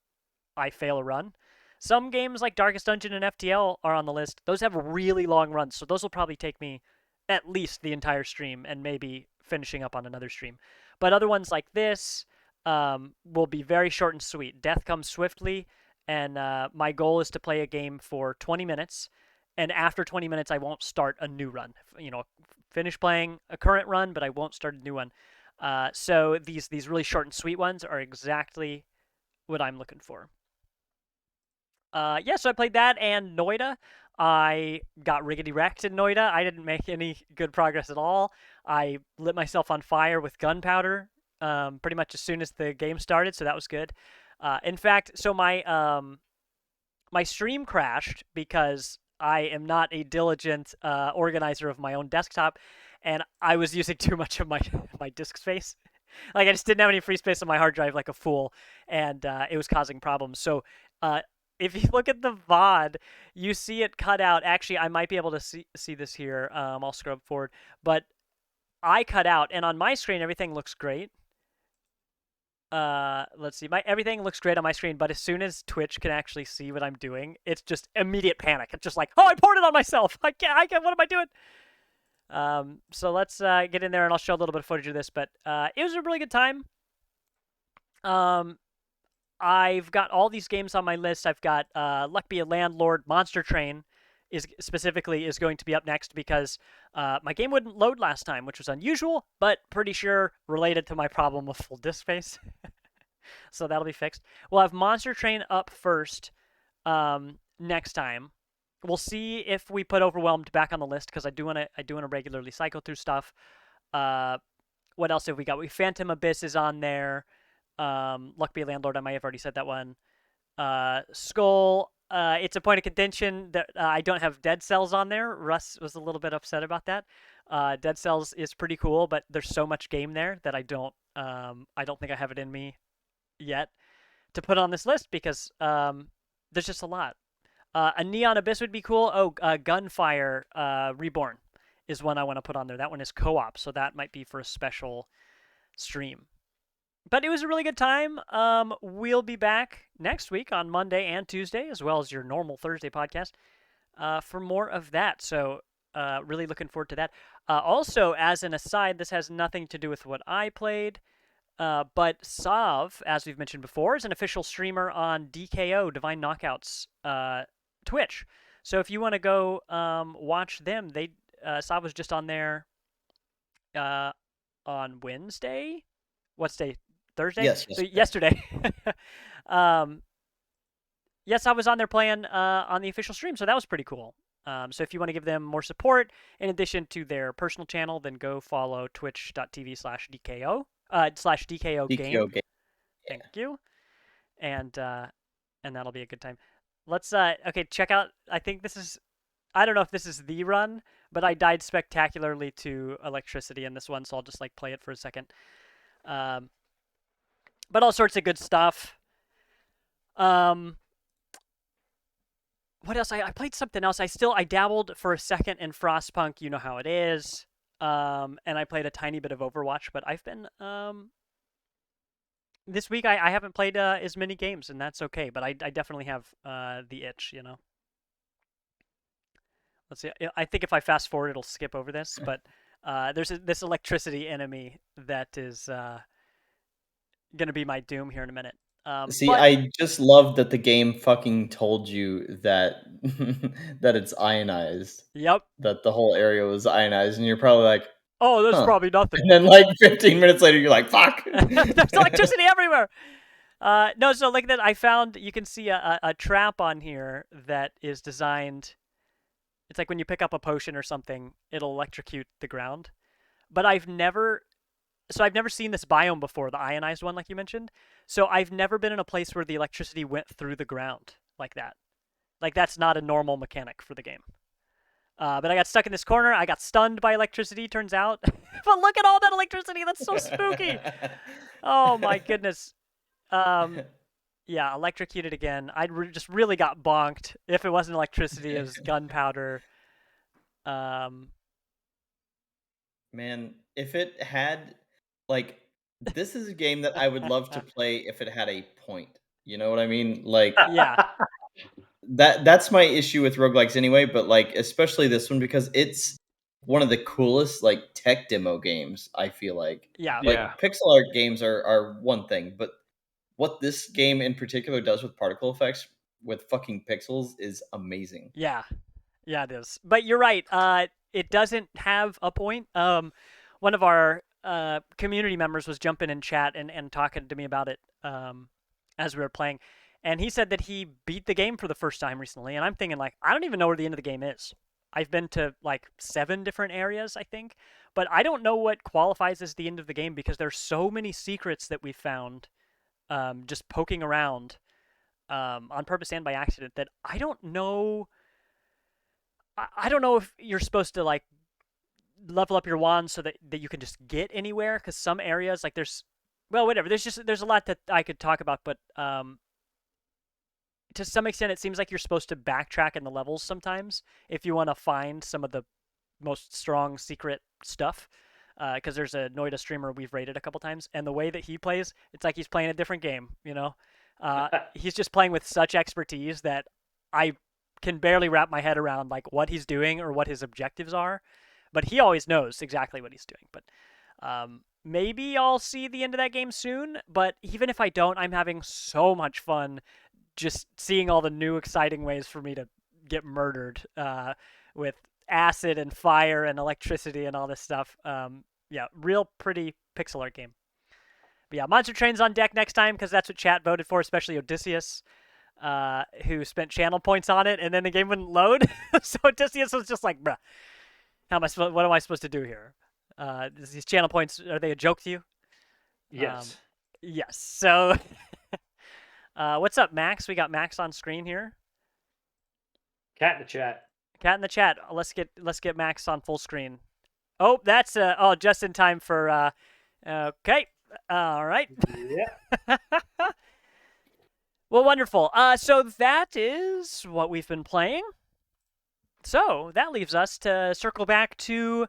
I fail a run. Some games like Darkest Dungeon and FTL are on the list. Those have really long runs, so those will probably take me at least the entire stream and maybe finishing up on another stream. But other ones like this will be very short and sweet. Death comes swiftly, and my goal is to play a game for 20 minutes. And after 20 minutes, I won't start a new run. Finish playing a current run, but I won't start a new one. So these really short and sweet ones are exactly what I'm looking for. Yeah, so I played that and Noida. I got riggedy wrecked in Noida. I didn't make any good progress at all. I lit myself on fire with gunpowder pretty much as soon as the game started, so that was good. In fact, so my stream crashed because I am not a diligent organizer of my own desktop, and I was using too much of my disk space. Like I just didn't have any free space on my hard drive like a fool, and it was causing problems. So if you look at the VOD, you see it cut out. Actually, I might be able to see this here. I'll scrub forward, but I cut out, and on my screen everything looks great. Let's see. Everything looks great on my screen, but as soon as Twitch can actually see what I'm doing, it's just immediate panic. It's just like, oh, I poured it on myself. I can't. What am I doing? So let's get in there, and I'll show a little bit of footage of this. But it was a really good time. I've got all these games on my list. I've got Luck Be a Landlord, Monster Train is going to be up next because my game wouldn't load last time, which was unusual, but pretty sure related to my problem of full disk space. So that'll be fixed. We'll have Monster Train up first next time. We'll see if we put Overwhelmed back on the list because I do want to regularly cycle through stuff. What else have we got? Phantom Abyss is on there. Luck Be a Landlord, I might have already said that one. Skull, it's a point of contention that I don't have Dead Cells on there. Russ was a little bit upset about that. Dead Cells is pretty cool, but there's so much game there that I don't think I have it in me yet to put on this list because there's just a lot. A Neon Abyss would be cool. Oh, Gunfire Reborn is one I want to put on there. That one is co-op, so that might be for a special stream. But it was a really good time. We'll be back next week on Monday and Tuesday, as well as your normal Thursday podcast, for more of that. So really looking forward to that. Also, as an aside, this has nothing to do with what I played, but Sav, as we've mentioned before, is an official streamer on DKO, Divine Knockouts, Twitch. So if you want to go watch them, Sav was just on there on Wednesday. What's day? Thursday? Yes. So yesterday. Yes, I was on there playing on the official stream, so that was pretty cool. So if you want to give them more support, in addition to their personal channel, then go follow twitch.tv/DKO, /DKO game. Thank you. And that'll be a good time. Let's, okay, check out, I don't know if this is the run, but I died spectacularly to electricity in this one, so I'll just, play it for a second. But all sorts of good stuff. What else? I played something else. I dabbled for a second in Frostpunk. You know how it is. And I played a tiny bit of Overwatch. But I've been this week. I haven't played as many games, and that's okay. But I definitely have the itch. Let's see. I think if I fast forward, it'll skip over this. But there's this electricity enemy that is gonna be my doom here in a minute. See, I just love that the game fucking told you that that it's ionized. Yep. That the whole area was ionized, and you're probably like, Oh, there's Huh. probably nothing. And then like 15 minutes later, you're like, fuck. There's electricity everywhere. No, so like that, I found you can see a trap on here that is designed. It's like when you pick up a potion or something, it'll electrocute the ground. But I've never seen this biome before, the ionized one, like you mentioned. So I've never been in a place where the electricity went through the ground like that. Like that's not a normal mechanic for the game. But I got stuck in this corner. I got stunned by electricity, turns out. But look at all that electricity. That's so spooky. Oh my goodness. Yeah, electrocuted again. Just really got bonked. If it wasn't electricity, it was gunpowder. Um, Man, if it had like this is a game that I would love to play if it had a point. You know what I mean? Like yeah, that's my issue with roguelikes anyway, but like especially this one because it's one of the coolest like tech demo games, I feel like. yeah, Like Yeah. pixel art games are one thing, but what this game in particular does with particle effects with fucking pixels is amazing. yeah, yeah. It is. But you're right. It doesn't have a point. One of our community members was jumping in chat and talking to me about it. As we were playing, and he said that he beat the game for the first time recently. And I'm thinking like, I don't even know where the end of the game is. I've been to like 7 different areas, I think, but I don't know what qualifies as the end of the game because there's so many secrets that we found just poking around on purpose and by accident that I don't know. I don't know if you're supposed to like level up your wand so that you can just get anywhere because some areas like well, whatever. There's a lot that I could talk about, but to some extent, it seems like you're supposed to backtrack in the levels sometimes if you want to find some of the most strong secret stuff. Because there's a Noida streamer we've rated a couple times, and the way that he plays, it's like he's playing a different game. He's just playing with such expertise that I can barely wrap my head around like what he's doing or what his objectives are. But he always knows exactly what he's doing. But maybe I'll see the end of that game soon. But even if I don't, I'm having so much fun just seeing all the new exciting ways for me to get murdered with acid and fire and electricity and all this stuff. Yeah, real pretty pixel art game. But yeah, Monster Train's on deck next time because that's what chat voted for, especially Odysseus, who spent channel points on it, and then the game wouldn't load. So Odysseus was just like, bruh, what am I supposed to do here? These channel points, are they a joke to you? Yes. Yes. So what's up, Max? We got Max on screen here. Cat in the chat. Cat in the chat. Let's get Max on full screen. Oh, that's just in time for okay. All right. Yeah. Well, wonderful. So that is what we've been playing. So that leaves us to circle back to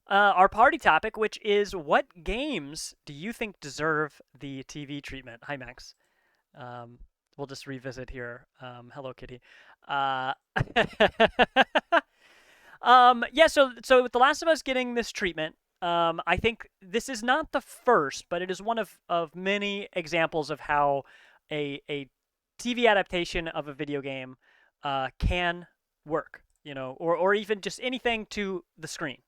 our party topic, which is what games do you think deserve the TV treatment? Hi, Max. We'll just revisit here. Hello, Kitty. Yeah. So with The Last of Us getting this treatment, I think this is not the first, but it is one of many examples of how a TV adaptation of a video game can work. Or even just anything to the screen.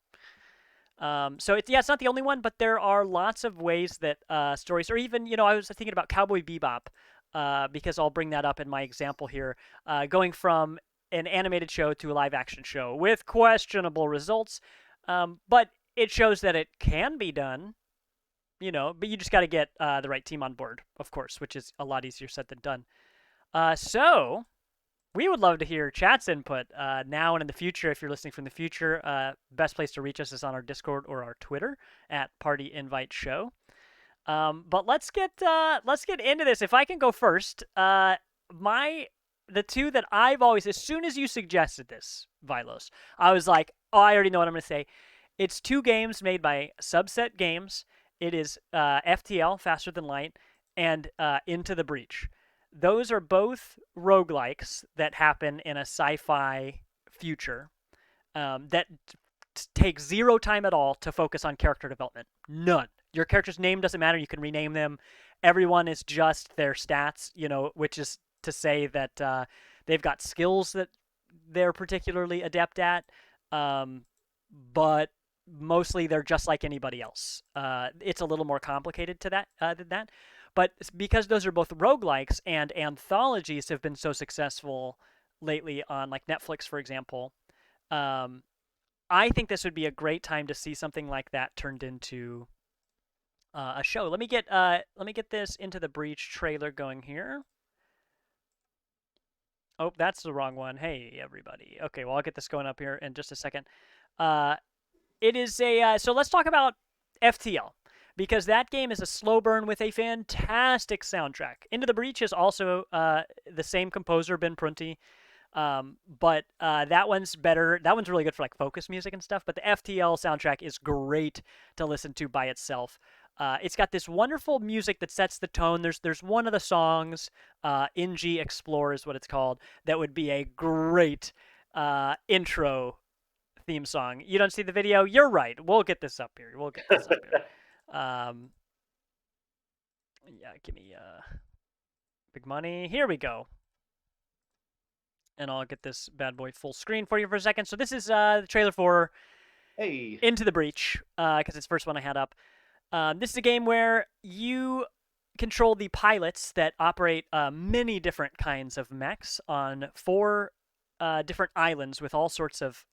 So it's not the only one, but there are lots of ways that stories, or even I was thinking about Cowboy Bebop, because I'll bring that up in my example here, going from an animated show to a live action show with questionable results, but it shows that it can be done. But you just got to get the right team on board, of course, which is a lot easier said than done. So we would love to hear chat's input now and in the future. If you're listening from the future, best place to reach us is on our Discord or our Twitter at partyinvite.games. But let's get into this. If I can go first, the two that I've always, as soon as you suggested this, Vilos, I was like, oh, I already know what I'm going to say. It's 2 games made by Subset Games. It is FTL, Faster Than Light, and Into the Breach. Those are both roguelikes that happen in a sci-fi future that take 0 time at all to focus on character development. None. Your character's name doesn't matter. You can rename them. Everyone is just their stats, which is to say that they've got skills that they're particularly adept at. But mostly they're just like anybody else. It's a little more complicated to that than that, but because those are both roguelikes and anthologies have been so successful lately on like Netflix, for example, um, I think this would be a great time to see something like that turned into a show. Let me get this Into the Breach trailer going here. Oh, that's the wrong one. Hey, everybody. Okay, well, I'll get this going up here in just a second. Uh, it is a so let's talk about FTL because that game is a slow burn with a fantastic soundtrack. Into the Breach is also the same composer, Ben Prunty, but that one's better. That one's really good for like focus music and stuff. But the FTL soundtrack is great to listen to by itself. It's got this wonderful music that sets the tone. There's one of the songs, NG Explore is what it's called, that would be a great intro theme song. You don't see the video? You're right. We'll get this up here. We'll get this up here. Yeah, give me big money. Here we go. And I'll get this bad boy full screen for you for a second. So this is the trailer for Hey. Into the Breach, because it's the first one I had up. This is a game where you control the pilots that operate many different kinds of mechs on 4 different islands with all sorts of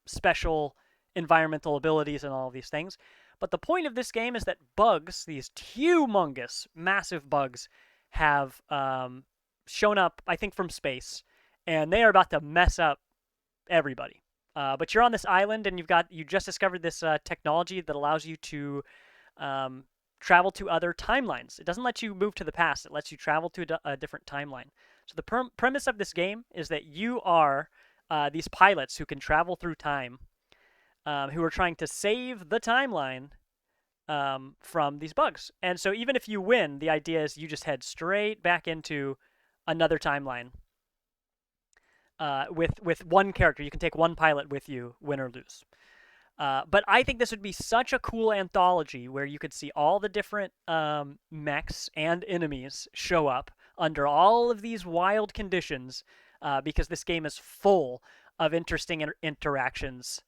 special environmental abilities and all of these things. But the point of this game is that bugs, these humongous, massive bugs, have shown up, I think, from space, and they are about to mess up everybody. But you're on this island, and you just discovered this technology that allows you to travel to other timelines. It doesn't let you move to the past; it lets you travel to a different timeline. So the premise of this game is that you are these pilots who can travel through time, who are trying to save the timeline from these bugs. And so even if you win, the idea is you just head straight back into another timeline with one character. You can take one pilot with you, win or lose. But I think this would be such a cool anthology where you could see all the different mechs and enemies show up under all of these wild conditions, because this game is full of interesting interactions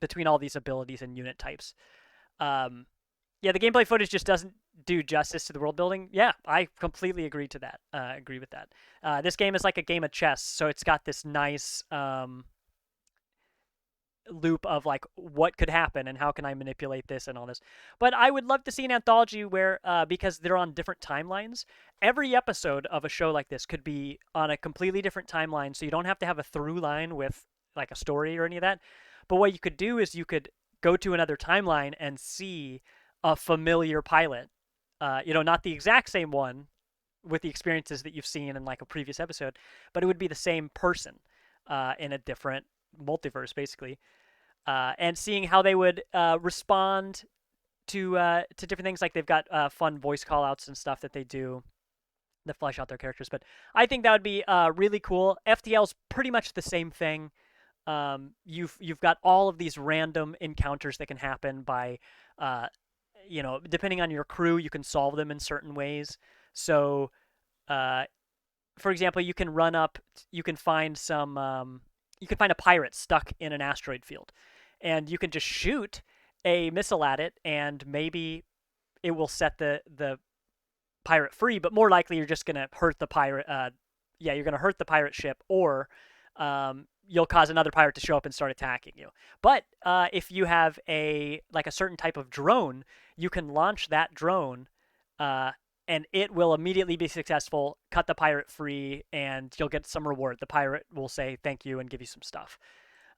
between all these abilities and unit types. Yeah, the gameplay footage just doesn't do justice to the world building. Yeah, I completely agree to that. Agree with that. This game is like a game of chess, so it's got this nice loop of like what could happen and how can I manipulate this and all this. But I would love to see an anthology where because they're on different timelines, every episode of a show like this could be on a completely different timeline, so you don't have to have a through line with like a story or any of that. But what you could do is you could go to another timeline and see a familiar pilot, not the exact same one with the experiences that you've seen in like a previous episode, but it would be the same person in a different multiverse, basically, and seeing how they would respond to different things. Like they've got fun voice call outs and stuff that they do that flesh out their characters. But I think that would be really cool. FTL's pretty much the same thing. You've got all of these random encounters that can happen by depending on your crew, you can solve them in certain ways. So for example, you can run up, you can find you can find a pirate stuck in an asteroid field, and you can just shoot a missile at it, and maybe it will set the pirate free. But more likely, you're just gonna hurt the pirate. You're gonna hurt the pirate ship, or you'll cause another pirate to show up and start attacking you. But if you have a certain type of drone, you can launch that drone, and it will immediately be successful, cut the pirate free, and you'll get some reward. The pirate will say thank you and give you some stuff.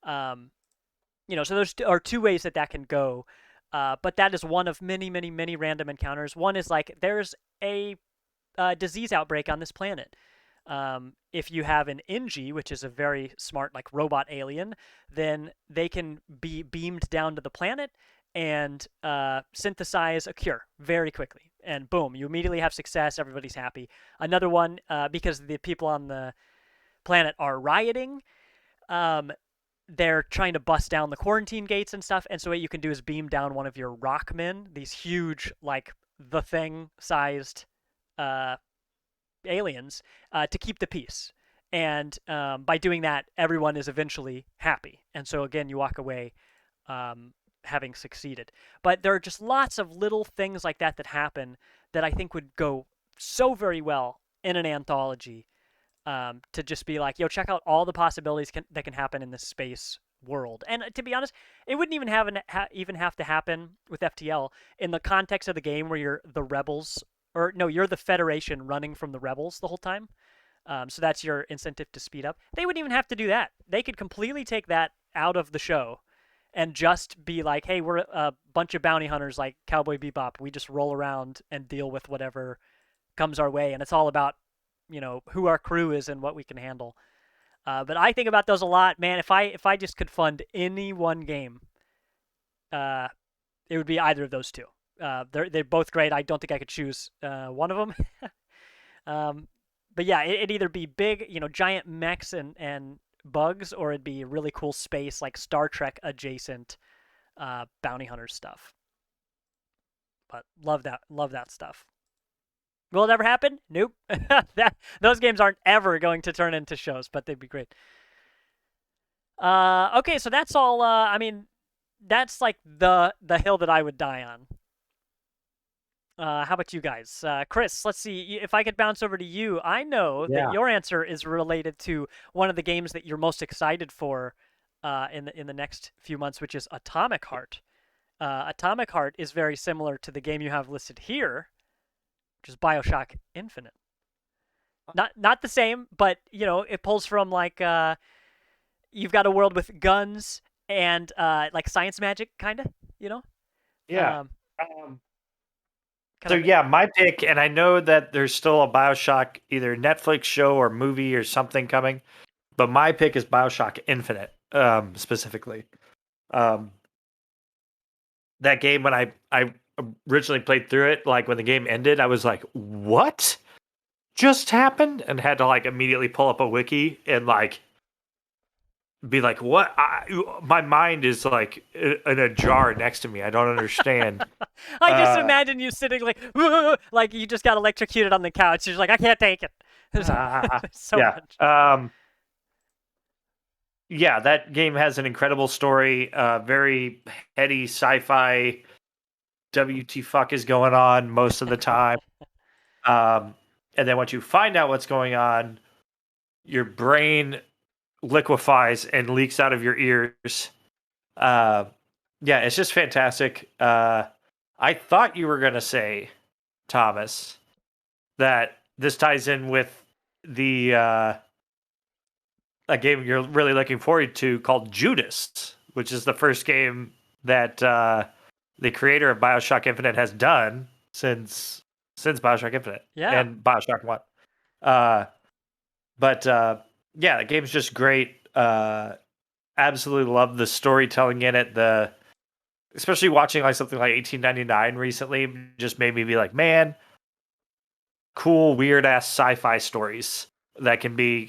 So those are 2 ways that can go. But that is one of many, many, many random encounters. One is like there's a disease outbreak on this planet. If you have an NG, which is a very smart like robot alien, then they can be beamed down to the planet and synthesize a cure very quickly. And boom, you immediately have success. Everybody's happy. Another one, because the people on the planet are rioting, they're trying to bust down the quarantine gates and stuff. And so what you can do is beam down one of your rockmen, these huge, like the thing-sized aliens, to keep the peace. And by doing that, everyone is eventually happy. And so again, you walk away having succeeded. But there are just lots of little things like that that happen that I think would go so very well in an anthology, to just be like, yo, check out all the possibilities that can happen in this space world. And to be honest, it wouldn't even even have to happen with FTL in the context of the game where you're the rebels, or no, you're the Federation running from the rebels the whole time. So that's your incentive to speed up. They wouldn't even have to do that. They could completely take that out of the show and just be like, hey, we're a bunch of bounty hunters like Cowboy Bebop. We just roll around and deal with whatever comes our way, and it's all about, who our crew is and what we can handle. But I think about those a lot, man. If I just could fund any one game, it would be either of those two. They're both great. I don't think I could choose one of them. But yeah, it'd either be big, giant mechs and bugs, or it'd be really cool space like Star Trek adjacent bounty hunter stuff. But love that stuff. Will it ever happen? Nope. Those games aren't ever going to turn into shows, but they'd be great. Okay, so that's all. I mean, that's like the hill that I would die on. How about you guys? Chris, let's see. If I could bounce over to you, I know that your answer is related to one of the games that you're most excited for in the next few months, which is Atomic Heart. Atomic Heart is very similar to the game you have listed here, which is Bioshock Infinite. Not the same, but it pulls from like you've got a world with guns and like science magic, kind of. Yeah. So yeah, my pick, and I know that there's still a Bioshock either Netflix show or movie or something coming, but my pick is Bioshock Infinite, specifically. That game, when I originally played through it, like when the game ended, I was like, what just happened? And had to like immediately pull up a wiki and like be like, what? My mind is like in a jar next to me. I don't understand. I just imagine you sitting like you just got electrocuted on the couch. You're just like, I can't take it. There's so much. Yeah, that game has an incredible story. Very heady sci-fi. WT fuck is going on most of the time. And then once you find out what's going on, your brain liquefies and leaks out of your ears. Yeah, it's just fantastic. I thought you were going to say, Thomas, that this ties in with the a game you're really looking forward to called Judas, which is the first game that the creator of Bioshock Infinite has done since Bioshock Infinite and Bioshock 1. But yeah, the game's just great. Absolutely love the storytelling in it. Especially watching like something like 1899 recently just made me be like, man, cool, weird ass sci-fi stories that can be,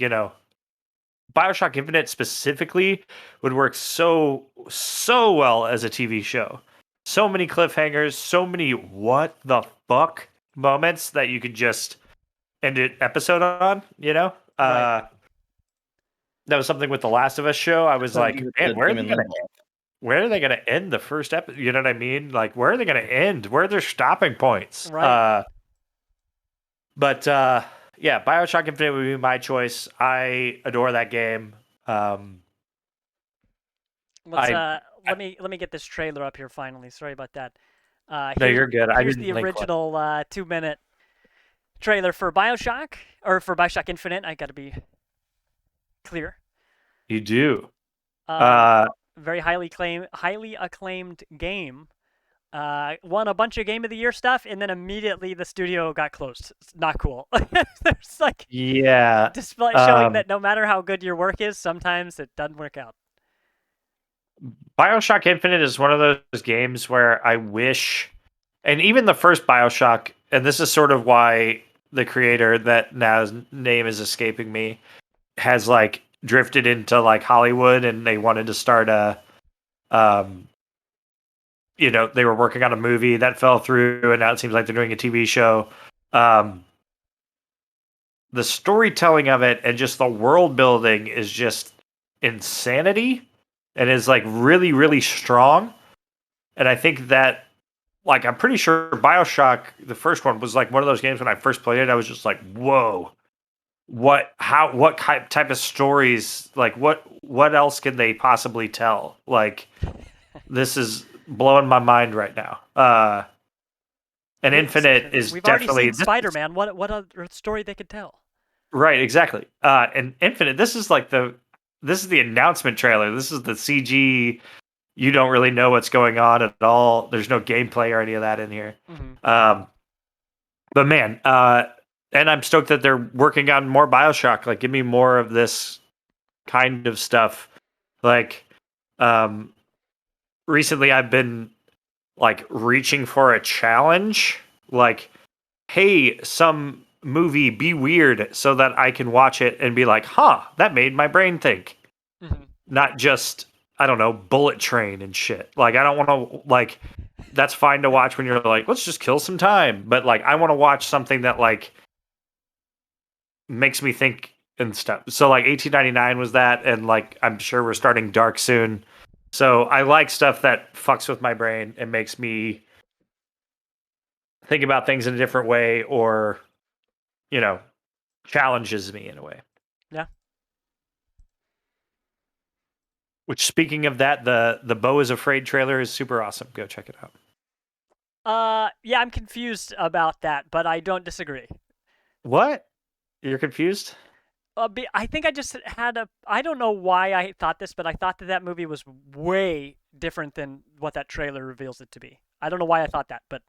Bioshock Infinite specifically would work so well as a TV show. So many cliffhangers, so many what the fuck moments that you could just end an episode on, Right. That was something with the Last of Us show. I was like, man, where are they gonna end the first episode? You know what I mean? Like, where are they gonna end? Where are their stopping points? Right. But yeah, Bioshock Infinite would be my choice. I adore that game. Let me get this trailer up here finally. Sorry about that. No, you're good. Here's the original 2-minute trailer for Bioshock, or for Bioshock Infinite. I got to be clear. You do. Very highly acclaimed game. Won a bunch of Game of the Year stuff, and then immediately the studio got closed. It's not cool. There's like display showing that no matter how good your work is, sometimes it doesn't work out. Bioshock Infinite is one of those games where I wish, and even the first Bioshock, and this is sort of why the creator that now's name is escaping me has like drifted into like Hollywood, and they wanted to start they were working on a movie that fell through, and now it seems like they're doing a TV show. The storytelling of it and just the world building is just insanity. and is like really, really strong. And I think that, like, I'm pretty sure Bioshock, the first one, was like one of those games when I first played it, I was just like, whoa, what type of stories, like what else can they possibly tell? Like, this is blowing my mind right now. And Infinite is We've already definitely seen Spider-Man. What other story they could tell? right, exactly. And Infinite, this is the announcement trailer. This is the CG. You don't really know what's going on at all. There's no gameplay or any of that in here. Mm-hmm. But man, and I'm stoked that they're working on more Bioshock. Like, give me more of this kind of stuff. Like, recently I've been like reaching for a challenge. Like, hey, some movie be weird so that I can watch it and be like, huh, that made my brain think. Mm-hmm. Not just, I don't know, Bullet Train and shit. Like, I don't want to, like, that's fine to watch when you're like, let's just kill some time. But like, I want to watch something that like makes me think and stuff. So like 1899 was that, and like I'm sure we're starting Dark soon. So I like stuff that fucks with my brain and makes me think about things in a different way, or you know, challenges me in a way. Yeah. Which, speaking of that, the Beau is Afraid trailer is super awesome. Go check it out. Yeah, I'm confused about that, but I don't disagree. What? You're confused? I think I just had I don't know why I thought this, but I thought that movie was way different than what that trailer reveals it to be. I don't know why I thought that, but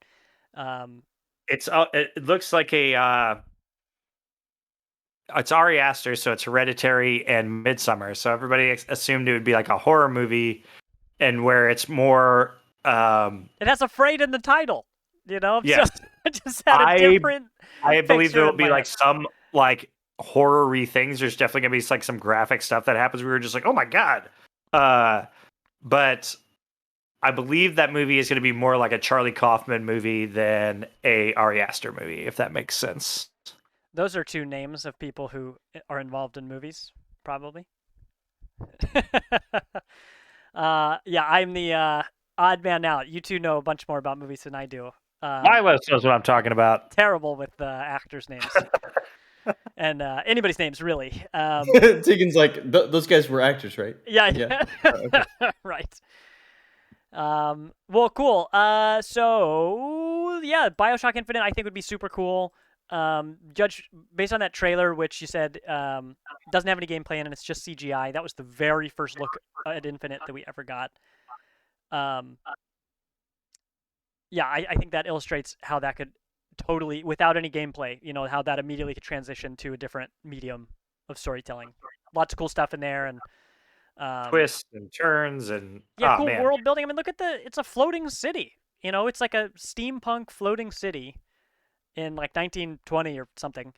It looks like it's Ari Aster, so it's Hereditary and Midsummer. So everybody assumed it would be like a horror movie, and where it's more. It has afraid in the title, Yes. So I just had a different. I believe there will picture be in my like some like horror-y things. There's definitely gonna be like some graphic stuff that happens. We were just like, oh my god. But I believe that movie is gonna be more like a Charlie Kaufman movie than a Ari Aster movie, if that makes sense. Those are two names of people who are involved in movies, probably. Yeah, I'm the odd man out. You two know a bunch more about movies than I do. Vilos knows what I'm talking about. Terrible with actors' names and anybody's names, really. Tegan's like, those guys were actors, right? Yeah. Okay. Right. Well, cool. So yeah, Bioshock Infinite I think would be super cool. Judge based on that trailer, which you said doesn't have any gameplay in it, it's just CGI. That was the very first look at Infinite that we ever got. Yeah, I think that illustrates how that could totally, without any gameplay, how that immediately could transition to a different medium of storytelling. Lots of cool stuff in there, and Twists and turns and yeah, cool man. world building. I mean, look at it's a floating city. It's like a steampunk floating city in like 1920 or something.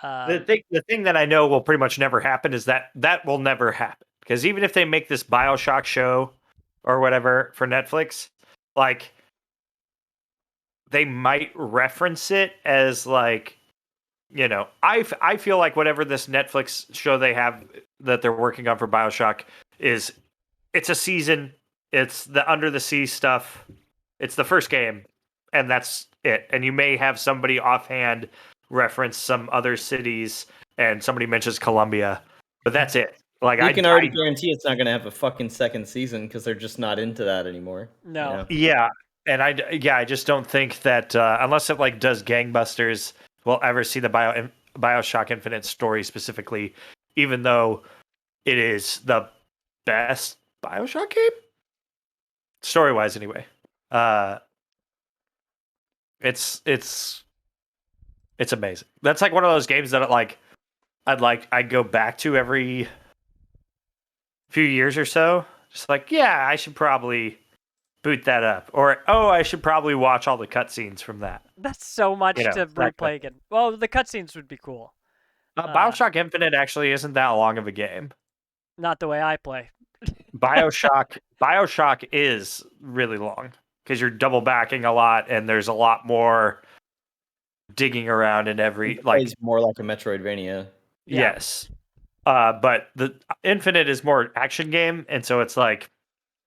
The thing that I know will pretty much never happen is that will never happen, because even if they make this Bioshock show or whatever for Netflix, like they might reference it as like, I feel like whatever this Netflix show they have that they're working on for Bioshock is, it's a season, it's the under the sea stuff, it's the first game, and that's it. And you may have somebody offhand reference some other cities, and somebody mentions Colombia, but that's it. Like, you can already guarantee it's not going to have a fucking second season because they're just not into that anymore. No. Yeah, and I just don't think that unless it like does gangbusters, we'll ever see the Bioshock Infinite story specifically, even though it is the best Bioshock game story wise anyway. It's amazing. That's like one of those games that I'd go back to every few years or so. Just like, yeah, I should probably boot that up, or I should probably watch all the cutscenes from that. That's so much to replay again. Well, the cutscenes would be cool. Bioshock Infinite actually isn't that long of a game. Not the way I play. Bioshock is really long because you're double backing a lot, and there's a lot more digging around in every It plays more like a Metroidvania. Yes. But the Infinite is more action game, and so it's like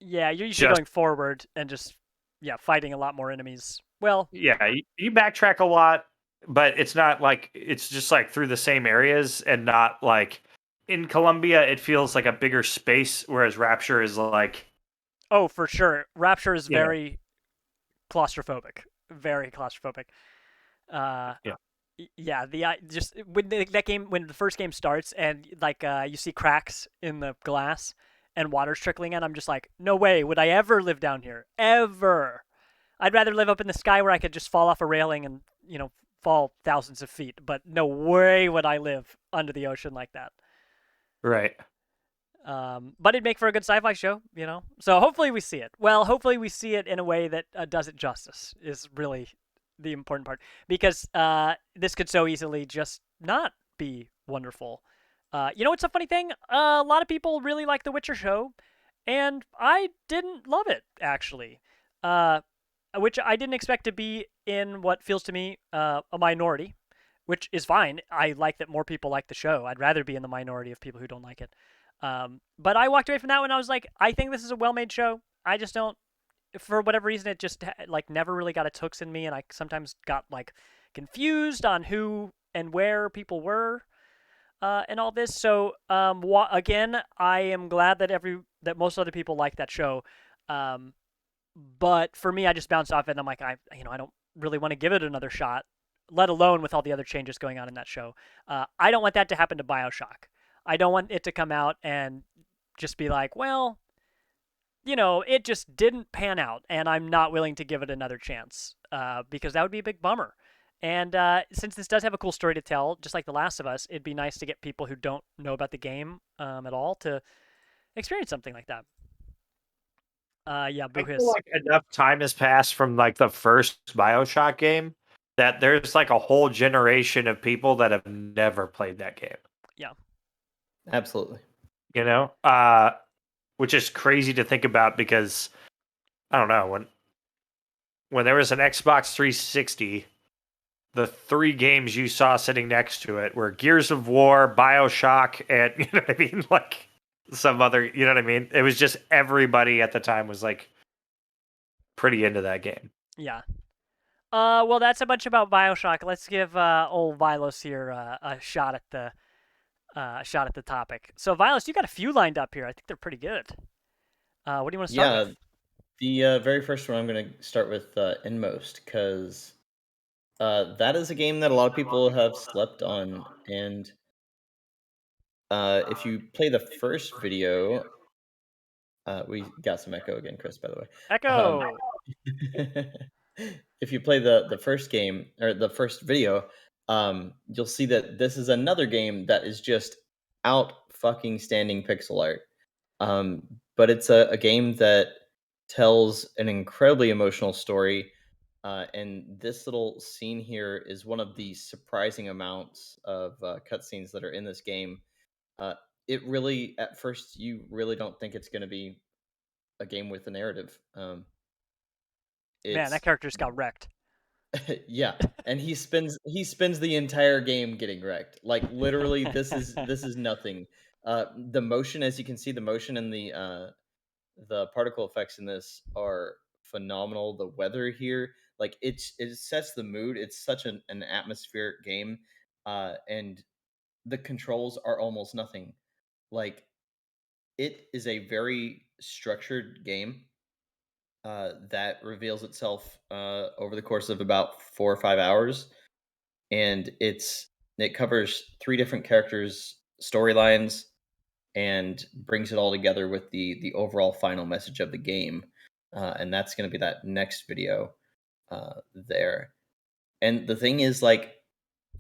Yeah, you're usually just going forward and just fighting a lot more enemies. Well, yeah, you backtrack a lot, but it's not like it's just like through the same areas and not like in Columbia. It feels like a bigger space, whereas Rapture is like oh, for sure. Rapture is you know very claustrophobic. Very claustrophobic. Uh, yeah yeah, just when that game when the first game starts and like you see cracks in the glass and water's trickling in, I'm just like, no way would I ever live down here ever. I'd rather live up in the sky where I could just fall off a railing and fall thousands of feet. But no way would I live under the ocean like that. right. But it'd make for a good sci-fi show. So hopefully we see it. Well, hopefully we see it in a way that does it justice. Is really the important part because this could so easily just not be wonderful. It's a funny thing. A lot of people really like the Witcher show, and I didn't love it actually. Uh, which I didn't expect to be in what feels to me a minority, which is fine. I like that more people like the show. I'd rather be in the minority of people who don't like it. But I walked away from that one. I was like, I think this is a well-made show. I just don't, for whatever reason, it just like never really got its hooks in me, and I sometimes got like confused on who and where people were, and all this. So again, I am glad that most other people like that show. Um, but for me, I just bounced off it, and I'm like, I don't really want to give it another shot, let alone with all the other changes going on in that show. I don't want that to happen to Bioshock. I don't want it to come out and just be like, well, it just didn't pan out, and I'm not willing to give it another chance because that would be a big bummer. And since this does have a cool story to tell, just like The Last of Us, it'd be nice to get people who don't know about the game at all to experience something like that. Yeah, I Boo feel Hiss. like enough time has passed from like the first Bioshock game that there's like a whole generation of people that have never played that game. Yeah. Absolutely. You know, which is crazy to think about because I don't know when there was an Xbox 360, the three games you saw sitting next to it were Gears of War, Bioshock, and you know what I mean, like some other, you know what I mean. It was just everybody at the time was like pretty into that game. Yeah. Well, that's a bunch about Bioshock. Let's give old Vilos here a shot at the topic. So, Vilos, you got a few lined up here. I think they're pretty good. What do you want to start Yeah, with? the very first one I'm going to start with Inmost because that is a game that a lot of people have slept on, and if you play the first video, we got some echo again, Chris. By the way, um, Echo. if you play the first game or the first video, you'll see that this is another game that is just out fucking standing pixel art. Um, but it's a game that tells an incredibly emotional story. And this little scene here is one of the surprising amounts of cutscenes that are in this game. Uh, it really, at first, you really don't think it's going to be a game with a narrative. Man, that It's character just got wrecked. yeah, and he spends the entire game getting wrecked. Like literally, this is nothing. The motion, as you can see, the motion and the particle effects in this are phenomenal. The weather here, like it sets the mood. It's such an atmospheric game, and the controls are almost nothing. Like it is a very structured game that reveals itself over the course of about 4 or 5 hours, and it covers three different characters' storylines and brings it all together with the overall final message of the game. And that's going to be that next video there. And the thing is, like,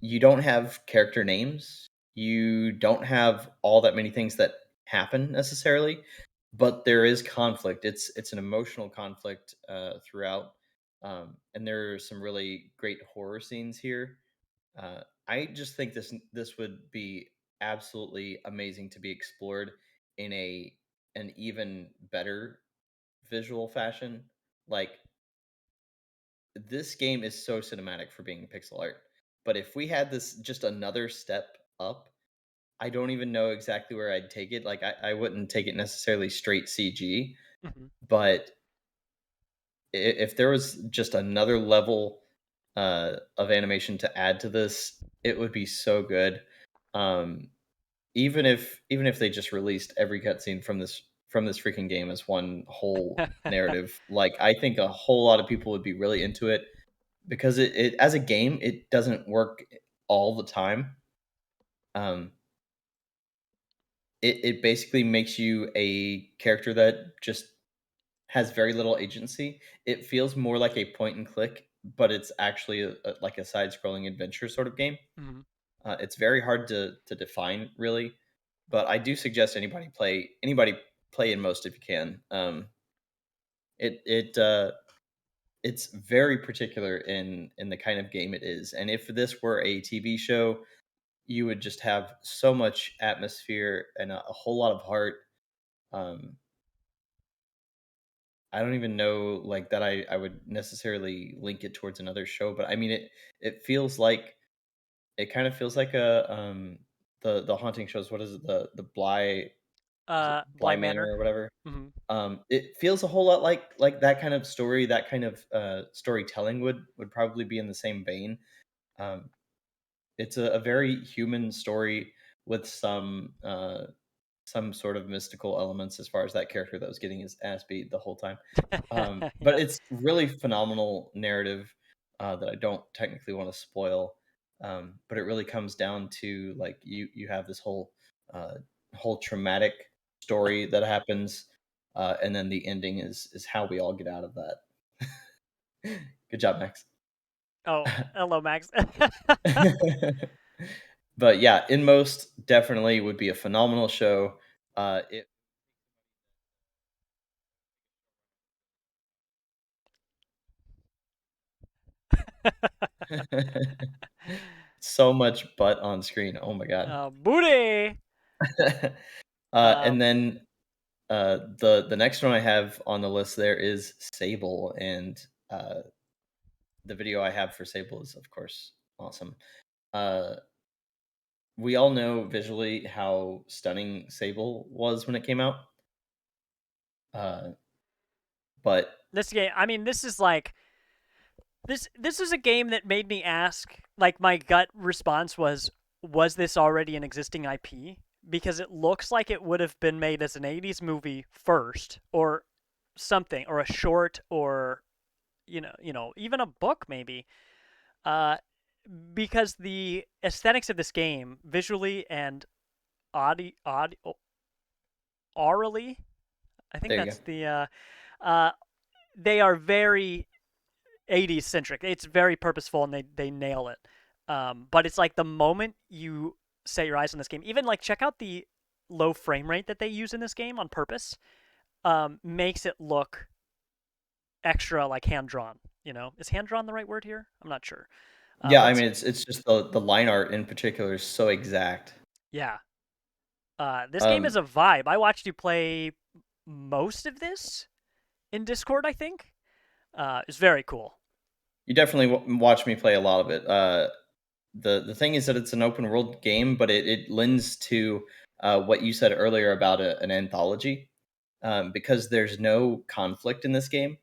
you don't have character names. You don't have all that many things that happen necessarily, but there is conflict. It's an emotional conflict throughout, and there are some really great horror scenes here. I just think this would be absolutely amazing to be explored in an even better visual fashion. Like this game is so cinematic for being pixel art, but if we had this just another step up, I don't even know exactly where I'd take it. Like I wouldn't take it necessarily straight CG, Hmm. but if there was just another level of animation to add to this, it would be so good. Um, even if they just released every cutscene from this freaking game as one whole narrative, like I think a whole lot of people would be really into it because it as a game it doesn't work all the time. Um, it basically makes you a character that just has very little agency. It feels more like a point and click, but it's actually like a side scrolling adventure sort of game. Hmm. It's very hard to define, really, but I do suggest anybody play Inmost if you can. It it it's very particular in the kind of game it is, and if this were a TV show, you would just have so much atmosphere and a whole lot of heart. Um, I don't even know like that. I would necessarily link it towards another show, but I mean it feels like it kind of feels like a the haunting shows. What is it? The Bly is it Bly Bly Manor Manor. or whatever? Hmm. It feels a whole lot like that kind of story, that kind of storytelling would probably be in the same vein. Um, it's a very human story with some sort of mystical elements as far as that character that was getting his ass beat the whole time. But Yeah. it's really phenomenal narrative that I don't technically want to spoil. But it really comes down to like you have this uh, whole traumatic story that happens, and then the ending is how we all get out of that. Good job, Max. Oh, hello, Max. But yeah, Inmost definitely would be a phenomenal show. It so much butt on screen. Oh my god. Booty. And Um, then the next one I have on the list there is Sable, and the video I have for Sable is of course awesome. Uh, we all know visually how stunning Sable was when it came out, uh, but this game. I mean, this is like this is a game that made me ask. Like, my gut response was this already an existing IP? Because it looks like it would have been made as an '80s movie first, or something, or a short, or even a book maybe. Uh, because the aesthetics of this game, visually and aurally, I think there you that's uh, they are very '80s centric. It's very purposeful, and they nail it. But it's like the moment you set your eyes on this game, even like check out the low frame rate that they use in this game on purpose, makes it look extra like hand drawn. Is hand drawn the right word here? I'm not sure. Yeah, But I mean it's just the line art in particular is so exact. yeah, this game is Um, a vibe. I watched you play most of this in Discord, I think. It's very cool. you definitely watch me play a lot of it. The thing is that it's an open world game, but it lends to what you said earlier about an anthology, because there's no conflict in this game.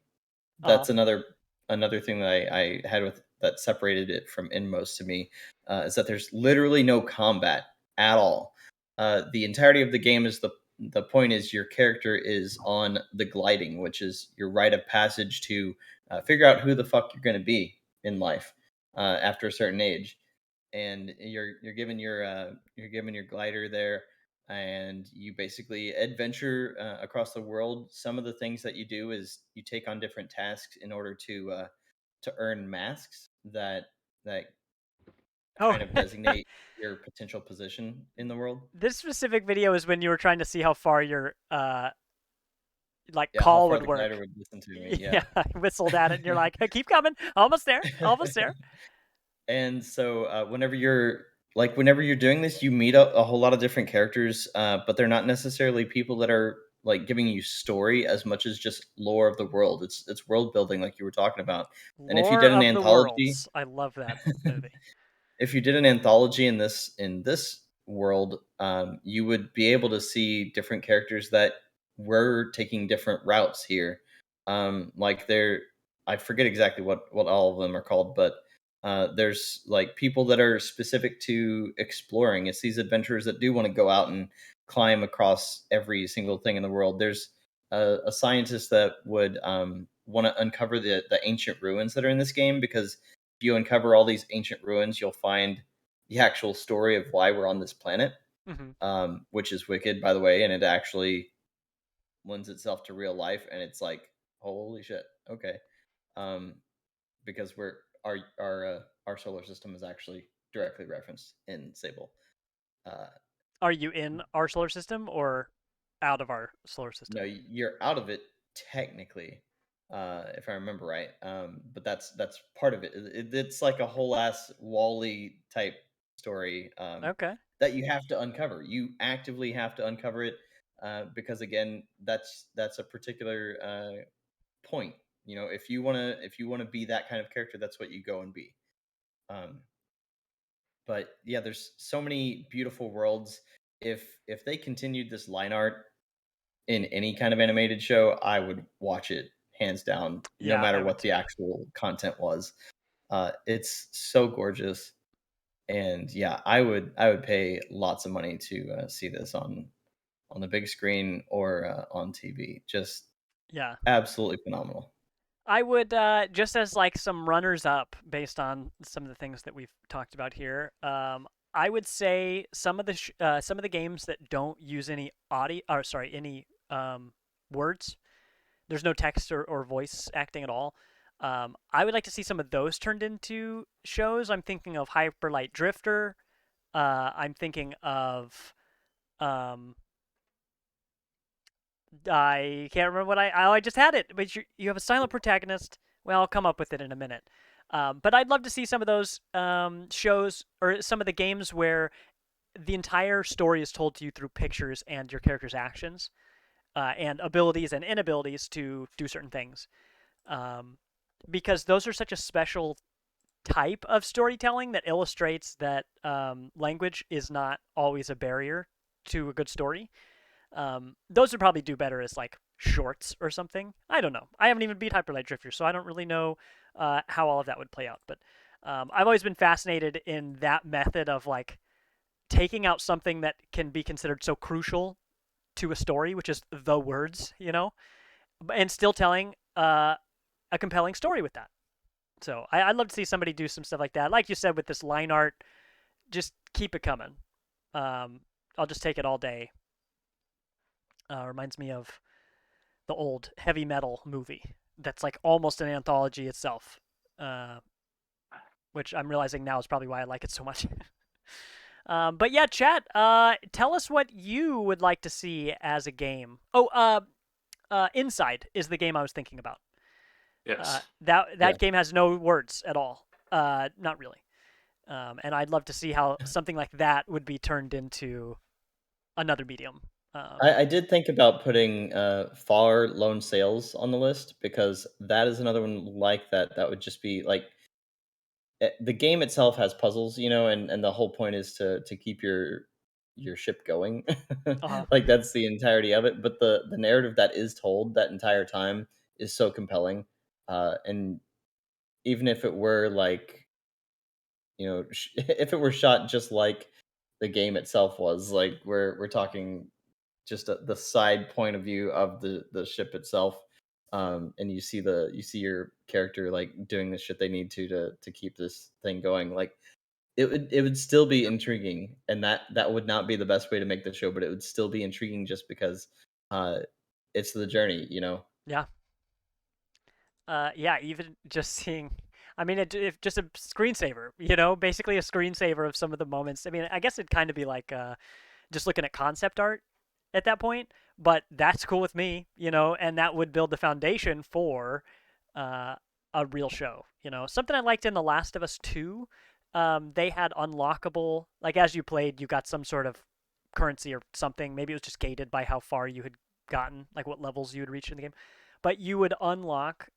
Uh That's another thing that I had with that separated it from Inmost to me, is that there's literally no combat at all. The entirety of the game is the point is your character is on the gliding, which is your rite of passage to figure out who the fuck you're going to be in life after a certain age, and you're given your glider there, and you basically adventure across the world. Some of the things that you do is you take on different tasks in order to earn masks that oh. kind of designate your potential position in the world. This specific video is when you were trying to see how far your like Yeah, how call far would the glider work. would listen to me. Yeah, Yeah. I whistled at it, and you're like, "Keep coming, almost there, almost there." And so whenever you're doing this, you meet a whole lot of different characters, but they're not necessarily people that are like giving you story as much as just lore of the world. It's world building, like you were talking about. And if you Lore did an of the anthology, Worlds. I love that movie. if you did an anthology in this world, you would be able to see different characters that were taking different routes here. Like there, I forget exactly what all of them are called, but there's like people that are specific to exploring. It's these adventurers that do want to go out and climb across every single thing in the world. There's a scientist that would want to uncover the ancient ruins that are in this game, because if you uncover all these ancient ruins, you'll find the actual story of why we're on this planet, Hmm. which is wicked, by the way, and it actually lends itself to real life, and it's like, holy shit, okay, um, because our solar system is actually directly referenced in Sable. Uh, Are you in our solar system or out of our solar no, system? you're out of it technically, if I remember right. But that's part of it. It's like a whole ass Wally type story, Okay. that you have to uncover. You actively have to uncover it, because again, that's a particular point. You know, if you wanna be that kind of character, that's what you go and be. Um, but yeah, there's so many beautiful worlds. If they continued this line art in any kind of animated show, I would watch it hands down, no Yeah, matter I would what the too. actual content was. It's so gorgeous, and yeah, I would pay lots of money to see this on the big screen or on TV. Just Yeah. absolutely phenomenal. I would just as like some runners up based on some of the things that we've talked about here. I would say some of the games that don't use any audio, or sorry, any words. There's no text or voice acting at all. I would like to see some of those turned into shows. I'm thinking of Hyper Light Drifter. I'm thinking of um, I can't remember what I just had it. But you have a silent protagonist. Well, I'll come up with it in a minute. But I'd love to see some of those shows or some of the games where the entire story is told to you through pictures and your character's actions and abilities and inabilities to do certain things. Um, because those are such a special type of storytelling that illustrates that language is not always a barrier to a good story. Those would probably do better as like shorts or something. I don't know. I haven't even beat Hyper Light Drifter, so I don't really know how all of that would play out. But I've always been fascinated in that method of like taking out something that can be considered so crucial to a story, which is the words, and still telling a compelling story with that. So I'd love to see somebody do some stuff like that. Like you said, with this line art, just keep it coming. Um, I'll just take it all day. Reminds me of the old heavy metal movie that's like almost an anthology itself, uh, which I'm realizing now is probably why I like it so much. But yeah, chat. Tell us what you would like to see as a game. Oh, Inside is the game I was thinking about. Yes. Yeah, That game has no words at all. Not really. And I'd love to see how something like that would be turned into another medium. I did think about putting Far Lone Sales on the list, because that is another one like that. That would just be like, the game itself has puzzles, and the whole point is to keep your ship going. Uh-huh. Like that's the entirety of it. But the narrative that is told that entire time is so compelling. And even if it were like, if it were shot just like the game itself was, like we're talking just the side point of view of the ship itself, and you see your character like doing the shit they need to keep this thing going, like it would still be intriguing, and that would not be the best way to make the show, but it would still be intriguing just because uh it's the journey. Yeah. Yeah. Even just seeing. I mean, it just a screensaver. Basically a screensaver of some of the moments. I mean, I guess it'd kind of be like just looking at concept art at that point, but that's cool with me. And that would build the foundation for uh, a real show. Something I liked in The Last of Us 2. They had unlockable, like as you played, you got some sort of currency or something. Maybe it was just gated by how far you had gotten, like what levels you had reached in the game. But you would unlock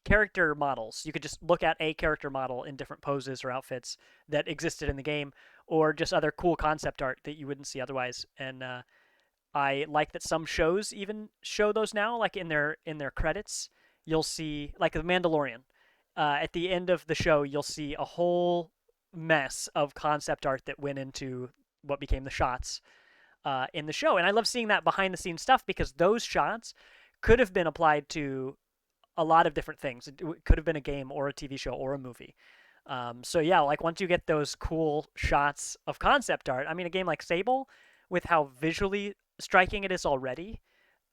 character models. You could just look at a character model in different poses or outfits that existed in the game, or just other cool concept art that you wouldn't see otherwise. And I like that some shows even show those now, like in their credits. You'll see, like The Mandalorian. At the end of the show, you'll see a whole mess of concept art that went into what became the shots in the show. And I love seeing that behind the scenes stuff because those shots could have been applied to a lot of different things. It could have been a game or a TV show or a movie. So yeah, like once you get those cool shots of concept art, I mean, a game like Sable, with how visually striking it is already,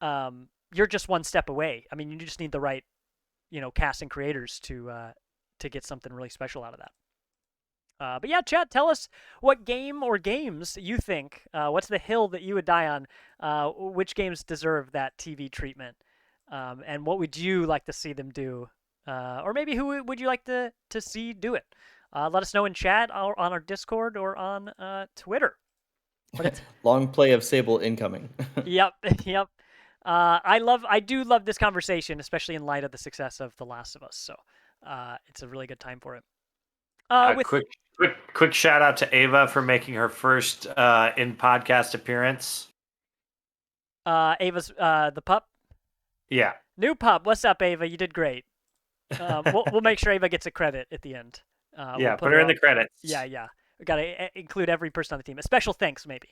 you're just one step away. I mean, you just need the right, cast and creators to get something really special out of that. But yeah, chat, tell us what game or games you think. What's the hill that you would die on? Which games deserve that TV treatment? And what would you like to see them do? Or maybe who would you like to see do it? Let us know in chat or on our Discord or on Twitter. Long play of Sable incoming. Yep, yep. I do love this conversation, especially in light of the success of The Last of Us. So it's a really good time for it. Quick shout out to Ava for making her first in podcast appearance. Ava's the pup. Yeah. New pup. What's up, Ava? You did great. We'll make sure Ava gets a credit at the end. We'll put her in the credits. Yeah. We gotta include every person on the team. A special thanks, maybe.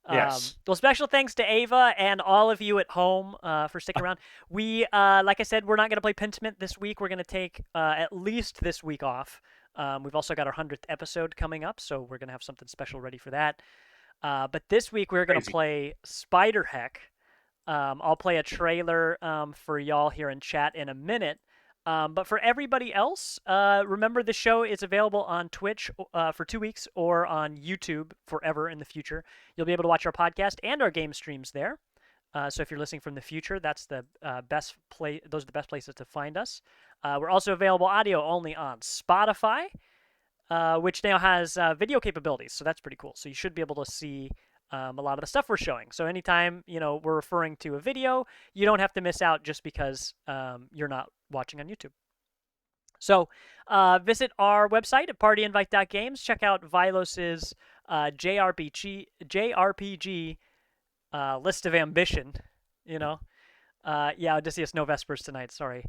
Yes. Well, special thanks to Ava and all of you at home for sticking around. We, like I said, we're not gonna play Pentiment this week. We're gonna take at least this week off. We've also got our 100th episode coming up, so we're gonna have something special ready for that. But this week we're gonna play Spider Heck. I'll play a trailer for y'all here in chat in a minute. But for everybody else, remember the show is available on Twitch for 2 weeks or on YouTube forever in the future. You'll be able to watch our podcast and our game streams there. So if you're listening from the future, that's the best place. Those are the best places to find us. We're also available audio only on Spotify, which now has video capabilities. So that's pretty cool. So you should be able to see a lot of the stuff we're showing. So anytime we're referring to a video, you don't have to miss out just because you're not watching on YouTube. So visit our website at partyinvite.games. Check out Vilos's JRPG list of ambition. Odysseus, no Vespers tonight. Sorry.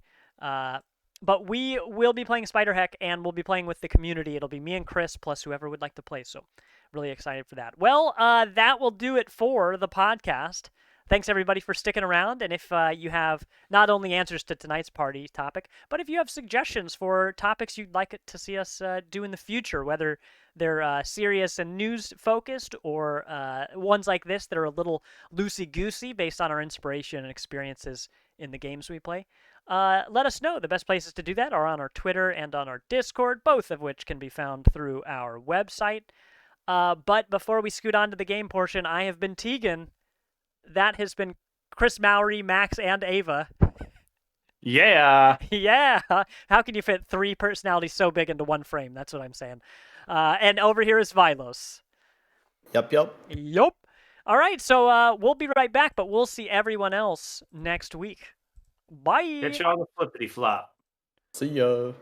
But we will be playing Spider Heck, and we'll be playing with the community. It'll be me and Chris, plus whoever would like to play. So really excited for that. Well, that will do it for the podcast. Thanks, everybody, for sticking around. And if you have not only answers to tonight's party topic, but if you have suggestions for topics you'd like to see us do in the future, whether they're serious and news-focused or ones like this that are a little loosey-goosey based on our inspiration and experiences in the games we play, let us know. The best places to do that are on our Twitter and on our Discord, both of which can be found through our website. But before we scoot on to the game portion, I have been Tegan. That has been Chris Mowry, Max, and Ava. Yeah. Yeah. How can you fit 3 personalities so big into one frame? That's what I'm saying. And over here is Vilos. Yup. All right, so we'll be right back, but we'll see everyone else next week. Bye. Get you on the flippity flop. See ya.